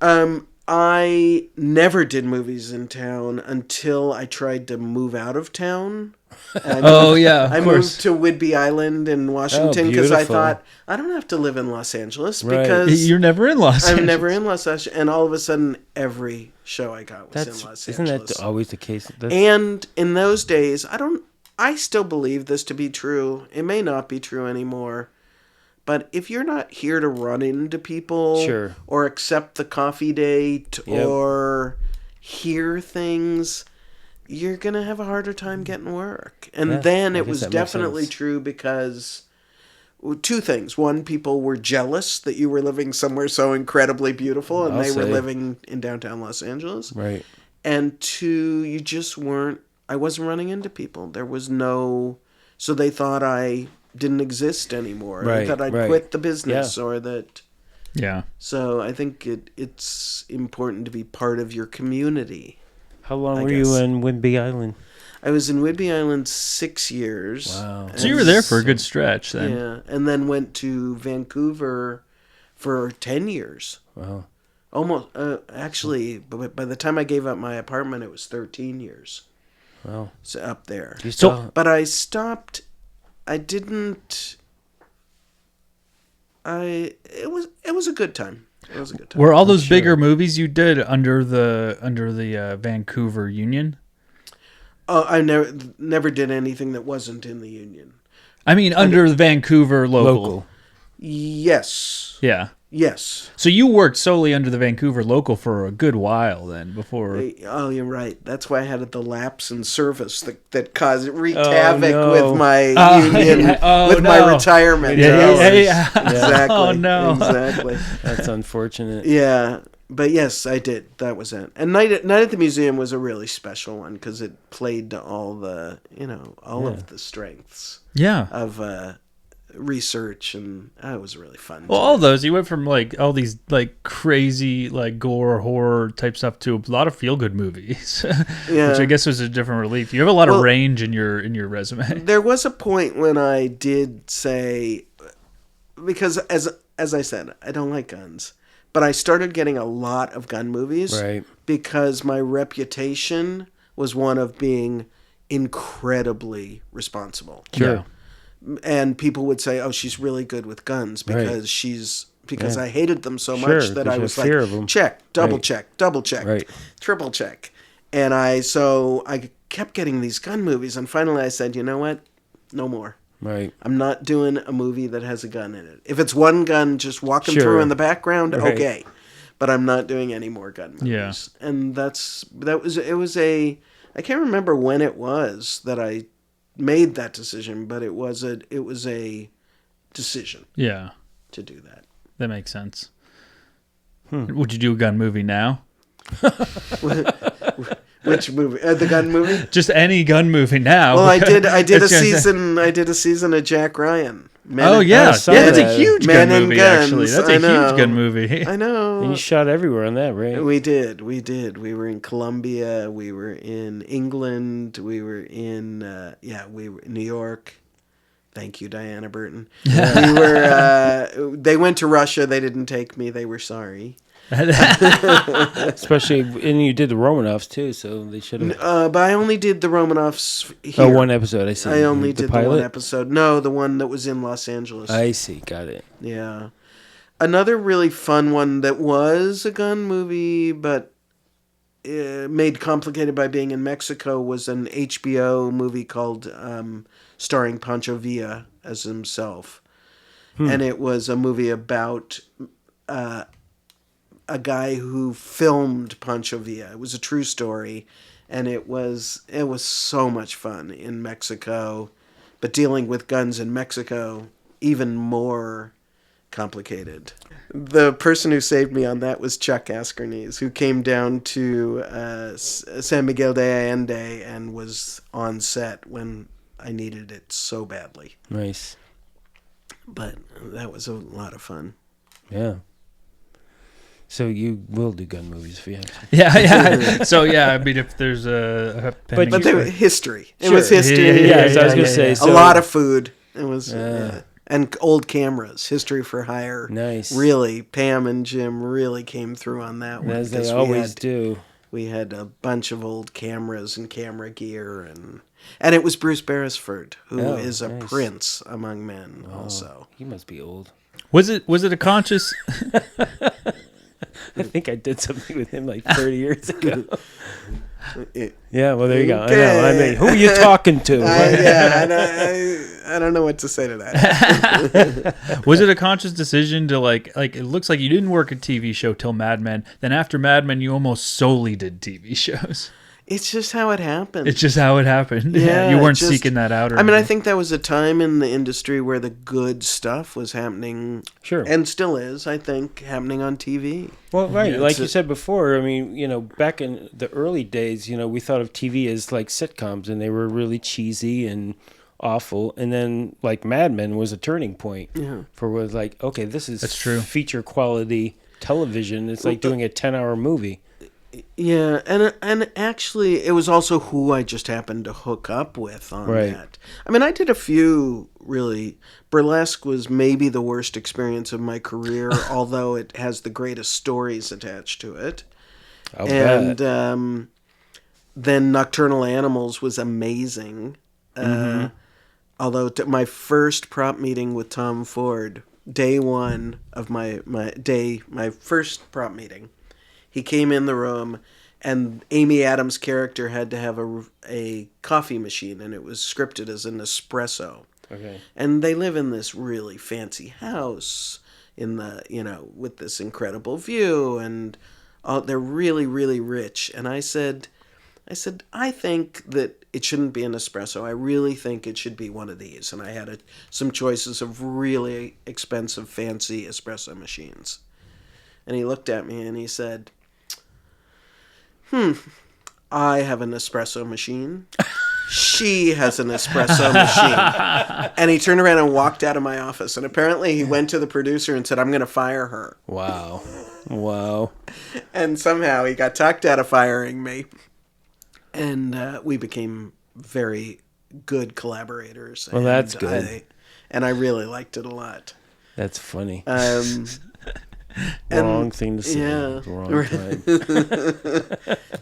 Speaker 3: I never did movies in town until I tried to move out of town. I moved to Whidbey Island in Washington because I thought, I don't have to live in Los Angeles because
Speaker 2: you're never in Los Angeles.
Speaker 3: I'm never in Los Angeles. And all of a sudden, every show I got was in Los Angeles.
Speaker 1: Isn't that always the case?
Speaker 3: And in those days, I still believe this to be true. It may not be true anymore. But if you're not here to run into people or accept the coffee date or hear things, you're going to have a harder time getting work. And then it was definitely true because two things. One, people were jealous that you were living somewhere so incredibly beautiful and they were living in downtown Los Angeles.
Speaker 1: Right.
Speaker 3: And two, you just weren't, I wasn't running into people. There was no, so they thought I didn't exist anymore.
Speaker 1: Right,
Speaker 3: That I'd quit the business or that.
Speaker 2: Yeah.
Speaker 3: So I think it's important to be part of your community.
Speaker 1: How long were you in Whidbey Island?
Speaker 3: I was in Whidbey Island 6 years.
Speaker 1: Wow.
Speaker 2: So you were there for a good stretch then.
Speaker 3: Yeah. And then went to Vancouver for 10 years.
Speaker 1: Wow.
Speaker 3: Almost, actually, by the time I gave up my apartment, it was 13 years.
Speaker 1: Wow.
Speaker 3: So up there.
Speaker 1: But
Speaker 3: I stopped. It was a good time. It was a good time.
Speaker 2: Were all those bigger movies you did under the Vancouver Union?
Speaker 3: I never did anything that wasn't in the Union.
Speaker 2: I mean, under the Vancouver local.
Speaker 3: Yes.
Speaker 2: Yeah.
Speaker 3: Yes.
Speaker 2: So you worked solely under the Vancouver local for a good while then before.
Speaker 3: Oh, you're right. That's why I had the lapse in service that wreaked havoc with my union, my retirement.
Speaker 2: Yeah.
Speaker 3: Exactly.
Speaker 2: Oh, no.
Speaker 3: Exactly.
Speaker 1: That's unfortunate.
Speaker 3: Yeah. But yes, I did. That was it. And Night at the Museum was a really special one because it played to all the, of the strengths of research, and it was really fun.
Speaker 2: Well, all those, you went from like all these like crazy like gore horror type stuff to a lot of feel good movies, which I guess was a different relief. You have a lot of range in your resume.
Speaker 3: There was a point when I did say, because as I said, I don't like guns, but I started getting a lot of gun movies because my reputation was one of being incredibly responsible.
Speaker 1: Sure.
Speaker 2: Yeah.
Speaker 3: And people would say, "Oh, she's really good with guns because I hated them so much that I was like, check, double check, triple check." And I kept getting these gun movies, and finally I said, "You know what? no more.
Speaker 1: Right.
Speaker 3: I'm not doing a movie that has a gun in it. If it's one gun just walking
Speaker 1: Sure.
Speaker 3: through in the background,
Speaker 1: Right.
Speaker 3: okay. But I'm not doing any more gun movies.
Speaker 2: Yeah.
Speaker 3: And I can't remember when it was that I made that decision, but it was a decision
Speaker 2: Yeah.
Speaker 3: to do that.
Speaker 2: That makes sense. Would you do a gun movie now?
Speaker 3: Which movie? The gun movie?
Speaker 2: Just any gun movie now.
Speaker 3: Well, I did a
Speaker 2: It's just-
Speaker 3: season of Jack Ryan.
Speaker 2: Oh yeah,
Speaker 1: saw
Speaker 2: that's a
Speaker 1: that.
Speaker 2: huge
Speaker 3: Men
Speaker 2: gun
Speaker 3: and
Speaker 2: movie.
Speaker 3: Guns,
Speaker 2: Actually, that's
Speaker 3: I
Speaker 2: a
Speaker 3: know.
Speaker 2: huge gun movie.
Speaker 3: I know.
Speaker 1: And you shot everywhere on that, right?
Speaker 3: We did. We were in Colombia. We were in England. We were in we were in New York. Thank you, Diana Burton. We were. They went to Russia. They didn't take me. They were sorry.
Speaker 1: Especially, and you did the Romanovs too, so they should have.
Speaker 3: But I only did the Romanovs here.
Speaker 1: Oh, one episode. I see.
Speaker 3: I only did the one
Speaker 1: pilot?
Speaker 3: episode. No, the one that was in Los Angeles.
Speaker 1: I see. Got it.
Speaker 3: Yeah. Another really fun one that was a gun movie, but made complicated by being in Mexico, was an HBO movie called starring Pancho Villa as himself. And it was a movie about a guy who filmed Pancho Villa. It was a true story, and it was so much fun in Mexico, but dealing with guns in Mexico, even more complicated. The person who saved me on that was Chuck Askernes, who came down to San Miguel de Allende and was on set when I needed it so badly.
Speaker 1: Nice.
Speaker 3: But that was a lot of fun.
Speaker 1: Yeah. So you will do gun movies if you have to.
Speaker 2: Yeah. So yeah, I mean, if there's a pending-
Speaker 3: But they were history. It
Speaker 1: Sure.
Speaker 3: was history.
Speaker 2: Yeah,
Speaker 1: so I was going to say.
Speaker 3: A
Speaker 1: So,
Speaker 3: lot of food. It was and old cameras, history for hire.
Speaker 1: Nice.
Speaker 3: Really, Pam and Jim really came through on that one.
Speaker 1: As they
Speaker 3: because
Speaker 1: always do.
Speaker 3: We had a bunch of old cameras and camera gear, and it was Bruce Beresford, who is a
Speaker 1: nice.
Speaker 3: prince among men. Also,
Speaker 1: He must be old.
Speaker 2: Was it a conscious?
Speaker 1: I think I did something with him like 30 years ago.
Speaker 3: It-
Speaker 1: Yeah, well, there you go. I know.
Speaker 3: Okay.
Speaker 1: I mean, who are you talking to?
Speaker 3: I don't know what to say to that.
Speaker 2: Was it a conscious decision to like? It looks like you didn't work a TV show till Mad Men. Then after Mad Men, you almost solely did TV shows.
Speaker 3: It's just how it happened.
Speaker 2: It's just how it happened.
Speaker 3: Yeah,
Speaker 2: You weren't
Speaker 3: just-
Speaker 2: seeking that out. Or
Speaker 3: I mean, I
Speaker 2: anything.
Speaker 3: think that was a time in the industry where the good stuff was happening.
Speaker 1: Sure.
Speaker 3: And still is, I think, happening on TV.
Speaker 1: Well, right.
Speaker 2: Yeah,
Speaker 1: Like
Speaker 3: it's
Speaker 1: you
Speaker 3: a-
Speaker 1: said before, I mean, back in the early days, we thought of TV as like sitcoms, and they were really cheesy and awful. And then like Mad Men was a turning point for was like, okay, this is
Speaker 2: That's true.
Speaker 1: feature quality television. It's like doing a 10-hour movie.
Speaker 3: Yeah, and actually, it was also who I just happened to hook up with on
Speaker 1: Right.
Speaker 3: that. I mean, I did a few, really. Burlesque was maybe the worst experience of my career, although it has the greatest stories attached to it.
Speaker 1: I'll
Speaker 3: And
Speaker 1: bet.
Speaker 3: then Nocturnal Animals was amazing. Although my first prop meeting with Tom Ford, day one of my first prop meeting, he came in the room, and Amy Adams' character had to have a coffee machine, and it was scripted as an espresso.
Speaker 1: Okay.
Speaker 3: And they live in this really fancy house in the, with this incredible view, and they're really, really rich. And I said, I think that it shouldn't be an espresso. I really think it should be one of these. And I had some choices of really expensive, fancy espresso machines. And he looked at me and he said, I have an espresso machine. She has an espresso machine. And he turned around and walked out of my office. And apparently he went to the producer and said, I'm going to fire her.
Speaker 1: Wow. Wow.
Speaker 3: And somehow he got talked out of firing me. And we became very good collaborators.
Speaker 1: Well, that's good.
Speaker 3: And I really liked it a lot.
Speaker 1: That's funny.
Speaker 3: And
Speaker 1: Wrong thing to say.
Speaker 3: yeah.
Speaker 1: Wrong time.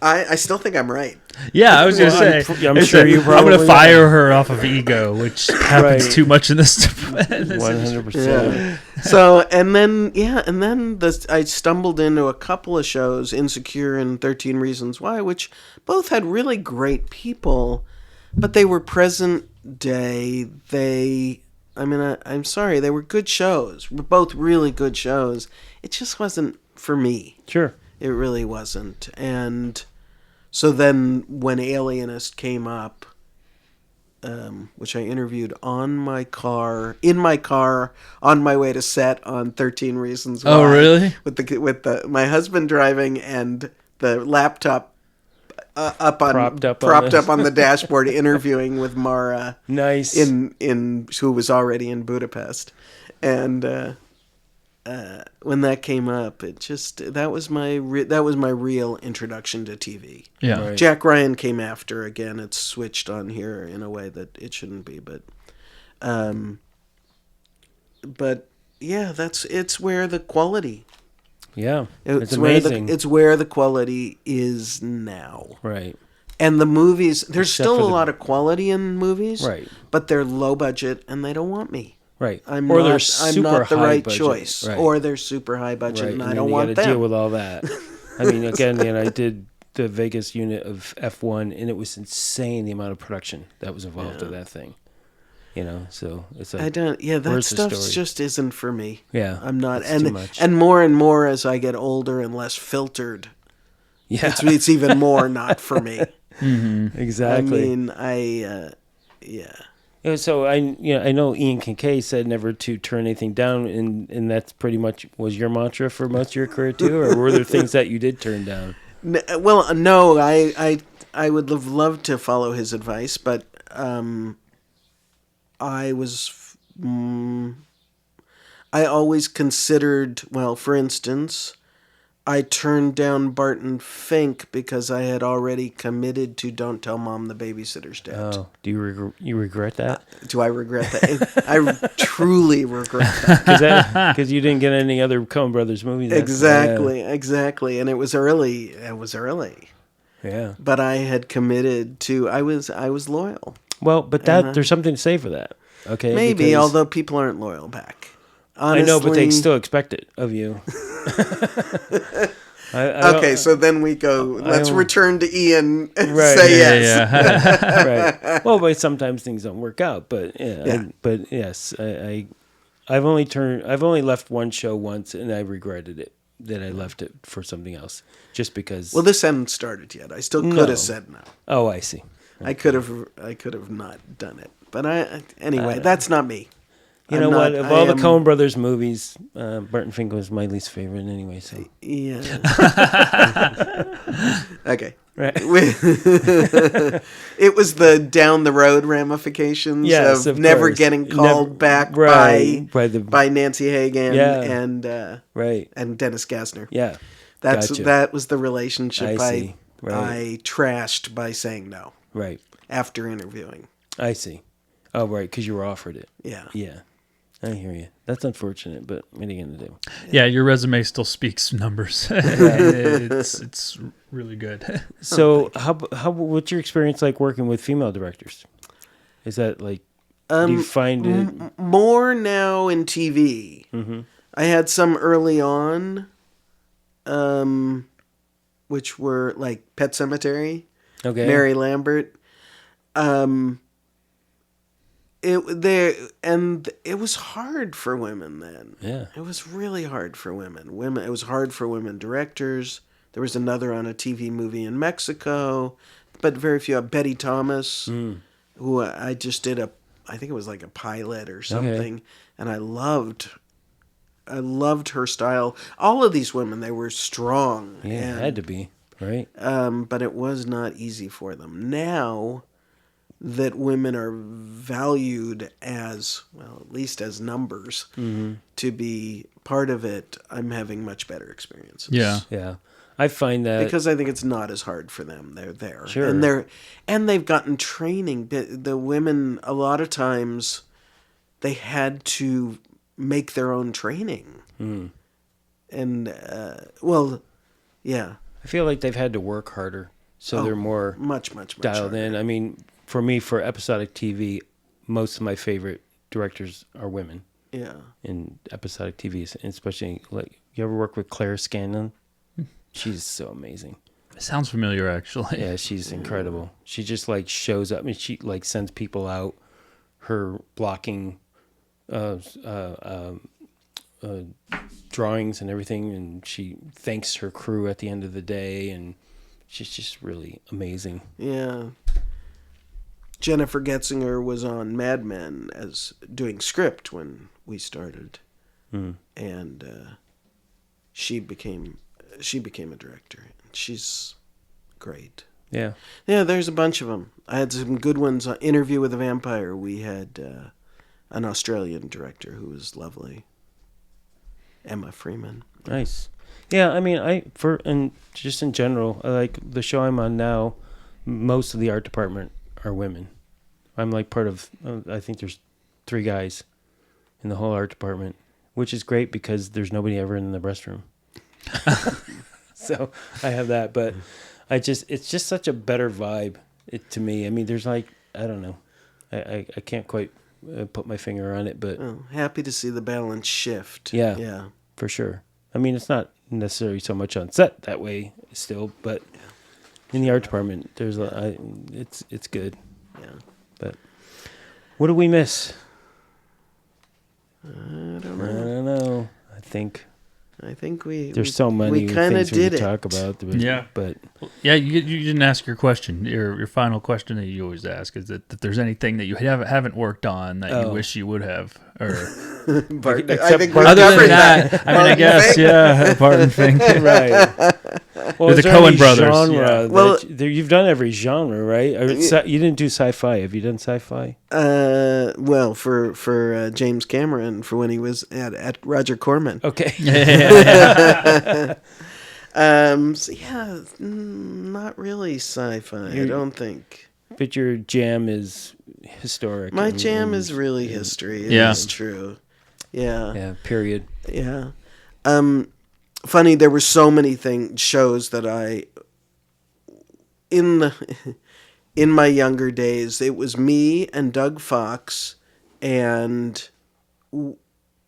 Speaker 3: I still think I'm right.
Speaker 2: Yeah, I was gonna say.
Speaker 1: I'm sure you
Speaker 2: I'm
Speaker 1: probably
Speaker 2: gonna fire her off of ego, which happens
Speaker 1: Right.
Speaker 2: too much in this. in this industry.
Speaker 1: 100%.
Speaker 3: So and then I stumbled into a couple of shows, Insecure and 13 Reasons Why, which both had really great people, but they were present day, I'm sorry, they were good shows. Both really good shows. It just wasn't for me.
Speaker 1: Sure.
Speaker 3: It really wasn't. And so then when Alienist came up, which I interviewed in my car, on my way to set on 13 Reasons Why.
Speaker 2: Oh, really?
Speaker 3: With my husband driving and the laptop propped up on the dashboard, interviewing with Mara.
Speaker 1: Nice.
Speaker 3: In who was already in Budapest, and when that came up, that was my real introduction to TV.
Speaker 2: Yeah.
Speaker 1: Right.
Speaker 3: Jack Ryan came after. Again, it's switched on here in a way that it shouldn't be, but yeah, it's where the quality.
Speaker 1: Yeah, it's
Speaker 3: amazing.
Speaker 1: amazing.
Speaker 3: It's where the quality is now.
Speaker 1: Right.
Speaker 3: And the movies, there's
Speaker 1: Except
Speaker 3: still
Speaker 1: for
Speaker 3: a
Speaker 1: the-
Speaker 3: lot of quality in movies,
Speaker 1: Right.
Speaker 3: but they're low budget and they don't want me.
Speaker 1: Right.
Speaker 3: I'm
Speaker 1: they're
Speaker 3: not
Speaker 1: super
Speaker 3: the
Speaker 1: high
Speaker 3: right
Speaker 1: budget.
Speaker 3: choice,
Speaker 1: Right.
Speaker 3: or they're super high budget,
Speaker 1: Right.
Speaker 3: and I
Speaker 1: then
Speaker 3: don't
Speaker 1: you
Speaker 3: want
Speaker 1: gotta
Speaker 3: them.
Speaker 1: deal with all that. I mean, again, I did the Vegas unit of F1, and it was insane the amount of production that was involved with that thing. So it's like,
Speaker 3: I don't. Yeah, that
Speaker 1: where's the
Speaker 3: stuff
Speaker 1: story?
Speaker 3: just isn't for me.
Speaker 1: Yeah,
Speaker 3: I'm not.
Speaker 1: it's too much.
Speaker 3: And more as I get older and less filtered,
Speaker 1: Yeah,
Speaker 3: it's even more not for me.
Speaker 1: exactly.
Speaker 3: I mean, yeah.
Speaker 1: Yeah, so I know Ian Kincaid said never to turn anything down, and that's pretty much was your mantra for most of your career too, or were there things that you did turn down?
Speaker 3: Well, no, I would have loved to follow his advice, but I always considered, well, for instance, I turned down Barton Fink because I had already committed to Don't Tell Mom the Babysitter's Dead.
Speaker 1: Oh, do you regret that?
Speaker 3: Do I regret that? I truly regret that.
Speaker 1: Because you didn't get any other Coen Brothers movies.
Speaker 3: Exactly. And it was early.
Speaker 1: Yeah.
Speaker 3: But I had committed to. I was loyal.
Speaker 1: Well, but there's something to say for that. Okay.
Speaker 3: Maybe,
Speaker 1: because
Speaker 3: although people aren't loyal back. Honestly,
Speaker 1: I know, but they still expect it of you.
Speaker 3: Okay, so then we go. Let's return to Ian and
Speaker 1: Right,
Speaker 3: say
Speaker 2: Yeah,
Speaker 3: yes.
Speaker 2: yeah.
Speaker 1: Right. Well, but sometimes things don't work out. But
Speaker 3: Yeah.
Speaker 1: but yes, I've only left one show once, and I regretted it that I left it for something else, just because.
Speaker 3: Well, this hadn't started yet. I still could have said no.
Speaker 1: Oh, I see.
Speaker 3: I could have not done it. But anyway, that's not me.
Speaker 1: You know what? Of all the Coen Brothers movies, Barton Fink was my least favorite anyway. So
Speaker 3: Yeah. Okay.
Speaker 1: right.
Speaker 3: It was the down the road ramifications
Speaker 1: Yes,
Speaker 3: of
Speaker 1: of
Speaker 3: never
Speaker 1: course.
Speaker 3: getting called back
Speaker 1: Right.
Speaker 3: by Nancy Hagen
Speaker 1: Yeah. Right.
Speaker 3: and Dennis Gassner.
Speaker 1: Yeah.
Speaker 3: That was the
Speaker 1: I
Speaker 3: relationship
Speaker 1: see. Right.
Speaker 3: I trashed by saying no
Speaker 1: Right.
Speaker 3: after interviewing.
Speaker 1: I see. Oh, right, because you were offered it.
Speaker 3: Yeah.
Speaker 1: Yeah. I hear you. That's unfortunate, but what are you going to do?
Speaker 2: Yeah, your resume still speaks numbers. It's really good.
Speaker 1: So, what's your experience like working with female directors? Is that like, do you find it?
Speaker 3: More now in TV.
Speaker 1: Mm-hmm.
Speaker 3: I had some early on, which were like Pet Sematary,
Speaker 1: Okay.
Speaker 3: Mary Lambert. It was hard for women then.
Speaker 1: Yeah.
Speaker 3: It was really hard for women. It was hard for women directors. There was another on a TV movie in Mexico, but very few. Betty Thomas, who I just did I think it was like a pilot or something, and I loved her style. All of these women, they were strong.
Speaker 1: Yeah, it had to be, right?
Speaker 3: But it was not easy for them. Now that women are valued as, well, at least as numbers, to be part of it, I'm having much better experiences.
Speaker 2: Yeah.
Speaker 1: Yeah. I find that
Speaker 3: Because I think it's not as hard for them. They're there.
Speaker 1: Sure.
Speaker 3: And they've gotten training. The women, a lot of times, they had to make their own training. And, well, yeah.
Speaker 1: I feel like they've had to work harder, so they're more
Speaker 3: much
Speaker 1: dialed
Speaker 3: harder.
Speaker 1: in. I mean, for me, for episodic TV, most of my favorite directors are women
Speaker 3: Yeah.
Speaker 1: in episodic TV, and especially like you ever work with Claire Scanlon? She's so amazing.
Speaker 2: Sounds familiar, actually.
Speaker 1: Yeah, she's incredible. She just like shows up and she like sends people out her blocking drawings and everything, and she thanks her crew at the end of the day, and she's just really amazing.
Speaker 3: Yeah. Jennifer Getzinger was on Mad Men as doing script when we started, and she became a director. She's great.
Speaker 1: Yeah.
Speaker 3: Yeah, there's a bunch of them. I had some good ones. On Interview with a Vampire, we had an Australian director who was lovely, Emma Freeman.
Speaker 1: Nice. Yeah, I mean, and just in general, I like the show I'm on now. Most of the art department are women. I'm like part of. I think there's 3 guys in the whole art department, which is great because there's nobody ever in the restroom. So I have that, but it's just such a better vibe to me. I mean, there's like, I don't know, I can't quite put my finger on it, but
Speaker 3: Happy to see the balance shift.
Speaker 1: Yeah, for sure. I mean, it's not necessarily so much on set that way still, but in the art department, there's it's good.
Speaker 3: Yeah.
Speaker 1: But what do we miss?
Speaker 3: I don't
Speaker 1: I
Speaker 3: know.
Speaker 1: don't know. I think
Speaker 3: there's
Speaker 1: so many things we could talk about. But
Speaker 2: yeah, you didn't ask your question. Your final question that you always ask is that there's anything that you haven't worked on that you wish you would have, or
Speaker 3: Barton,
Speaker 1: except
Speaker 3: I think we
Speaker 2: other
Speaker 3: covered
Speaker 2: than that. I mean, I guess Barton Fink.
Speaker 1: right. Well,
Speaker 2: They're the Coen brothers.
Speaker 1: Genre
Speaker 3: Well,
Speaker 1: you've done every genre, right? You didn't do sci-fi. Have you done sci-fi?
Speaker 3: Well, for James Cameron, for when he was at Roger Corman.
Speaker 1: Okay.
Speaker 3: So not really sci-fi. I don't think.
Speaker 1: But your jam is historic.
Speaker 3: My jam is really history. It is true. Yeah.
Speaker 1: Yeah. Period.
Speaker 3: Yeah. Funny, there were so many shows that in my younger days, it was me and Doug Fox, and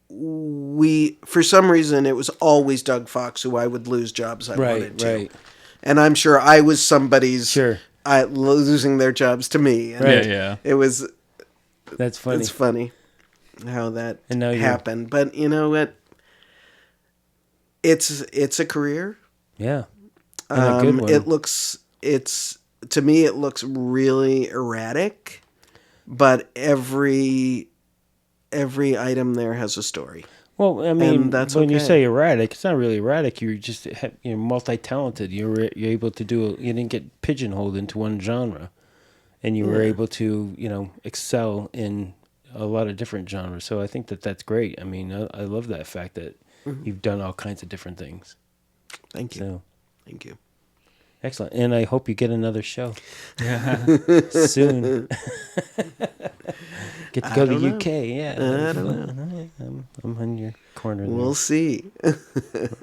Speaker 3: we, for some reason, it was always Doug Fox who I would lose jobs I wanted to.
Speaker 1: Right.
Speaker 3: And I'm sure I was somebody's losing their jobs to me. And
Speaker 2: Yeah.
Speaker 3: It was.
Speaker 1: That's funny.
Speaker 3: It's funny how that
Speaker 1: now
Speaker 3: happened. But you know what? It's a career.
Speaker 1: Yeah. And a good one.
Speaker 3: To me it looks really erratic, but every item there has a story.
Speaker 1: Well, I mean,
Speaker 3: that's
Speaker 1: when you
Speaker 3: okay.
Speaker 1: say erratic, it's not really erratic. You're just multi-talented. You're able to you didn't get pigeonholed into one genre, and you were able to excel in a lot of different genres. So I think that's great. I mean, I love that fact that you've done all kinds of different things.
Speaker 3: Thank you.
Speaker 1: So,
Speaker 3: thank you.
Speaker 1: Excellent. And I hope you get another show.
Speaker 2: Yeah.
Speaker 1: Soon. Get to go to
Speaker 3: know.
Speaker 1: UK. Yeah.
Speaker 3: I don't know.
Speaker 1: I'm on your corner there.
Speaker 3: We'll see.
Speaker 1: All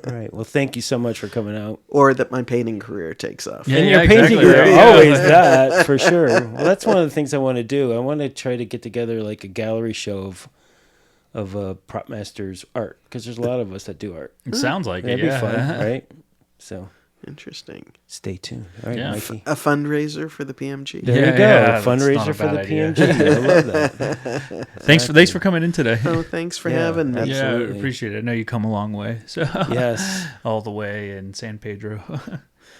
Speaker 1: right. Well, thank you so much for coming out.
Speaker 3: Or that my painting career takes off.
Speaker 2: Yeah,
Speaker 1: And your
Speaker 2: exactly.
Speaker 1: painting career,
Speaker 2: Yeah.
Speaker 1: always that, for sure. Well, that's one of the things I want to do. I want to try to get together like a gallery show of prop masters art, because there's a lot of us that do art.
Speaker 2: It sounds like
Speaker 1: That'd
Speaker 2: it.
Speaker 1: be fun, right? So
Speaker 3: Interesting.
Speaker 1: stay tuned. All right,
Speaker 2: Yeah.
Speaker 1: Mikey.
Speaker 3: A fundraiser for the PMG.
Speaker 1: There
Speaker 2: Yeah,
Speaker 1: you go.
Speaker 2: yeah,
Speaker 1: A
Speaker 2: that's not
Speaker 1: fundraiser
Speaker 2: a
Speaker 1: for
Speaker 2: bad
Speaker 1: the
Speaker 2: idea.
Speaker 1: PMG. I love that.
Speaker 2: Thanks for coming in today.
Speaker 3: Oh, thanks for
Speaker 1: Yeah,
Speaker 3: having me.
Speaker 1: absolutely.
Speaker 2: Yeah, I appreciate it. I know you come a long way. So
Speaker 1: Yes,
Speaker 2: all the way in San Pedro.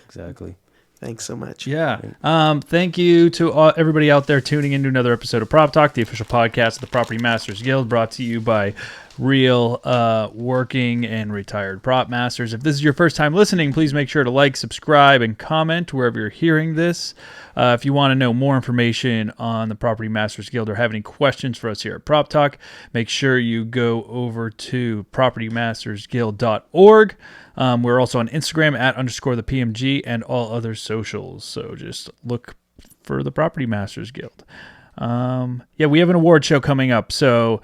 Speaker 1: exactly.
Speaker 3: Thanks so much.
Speaker 2: Yeah. Thank you to everybody out there tuning into another episode of Prop Talk, the official podcast of the Property Masters Guild, brought to you by real working and retired prop masters. If this is your first time listening, please make sure to like, subscribe, and comment wherever you're hearing this. If you want to know more information on the Property Masters Guild or have any questions for us here at Prop Talk, make sure you go over to propertymastersguild.org. We're also on Instagram @_the PMG and all other socials. So just look for the Property Masters Guild. We have an award show coming up. So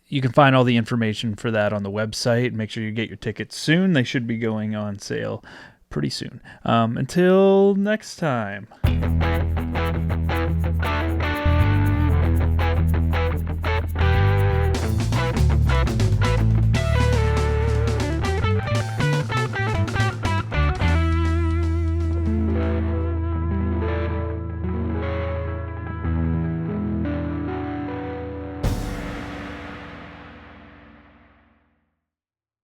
Speaker 2: you can find all the information for that on the website. Make sure you get your tickets soon. They should be going on sale pretty soon. Until next time.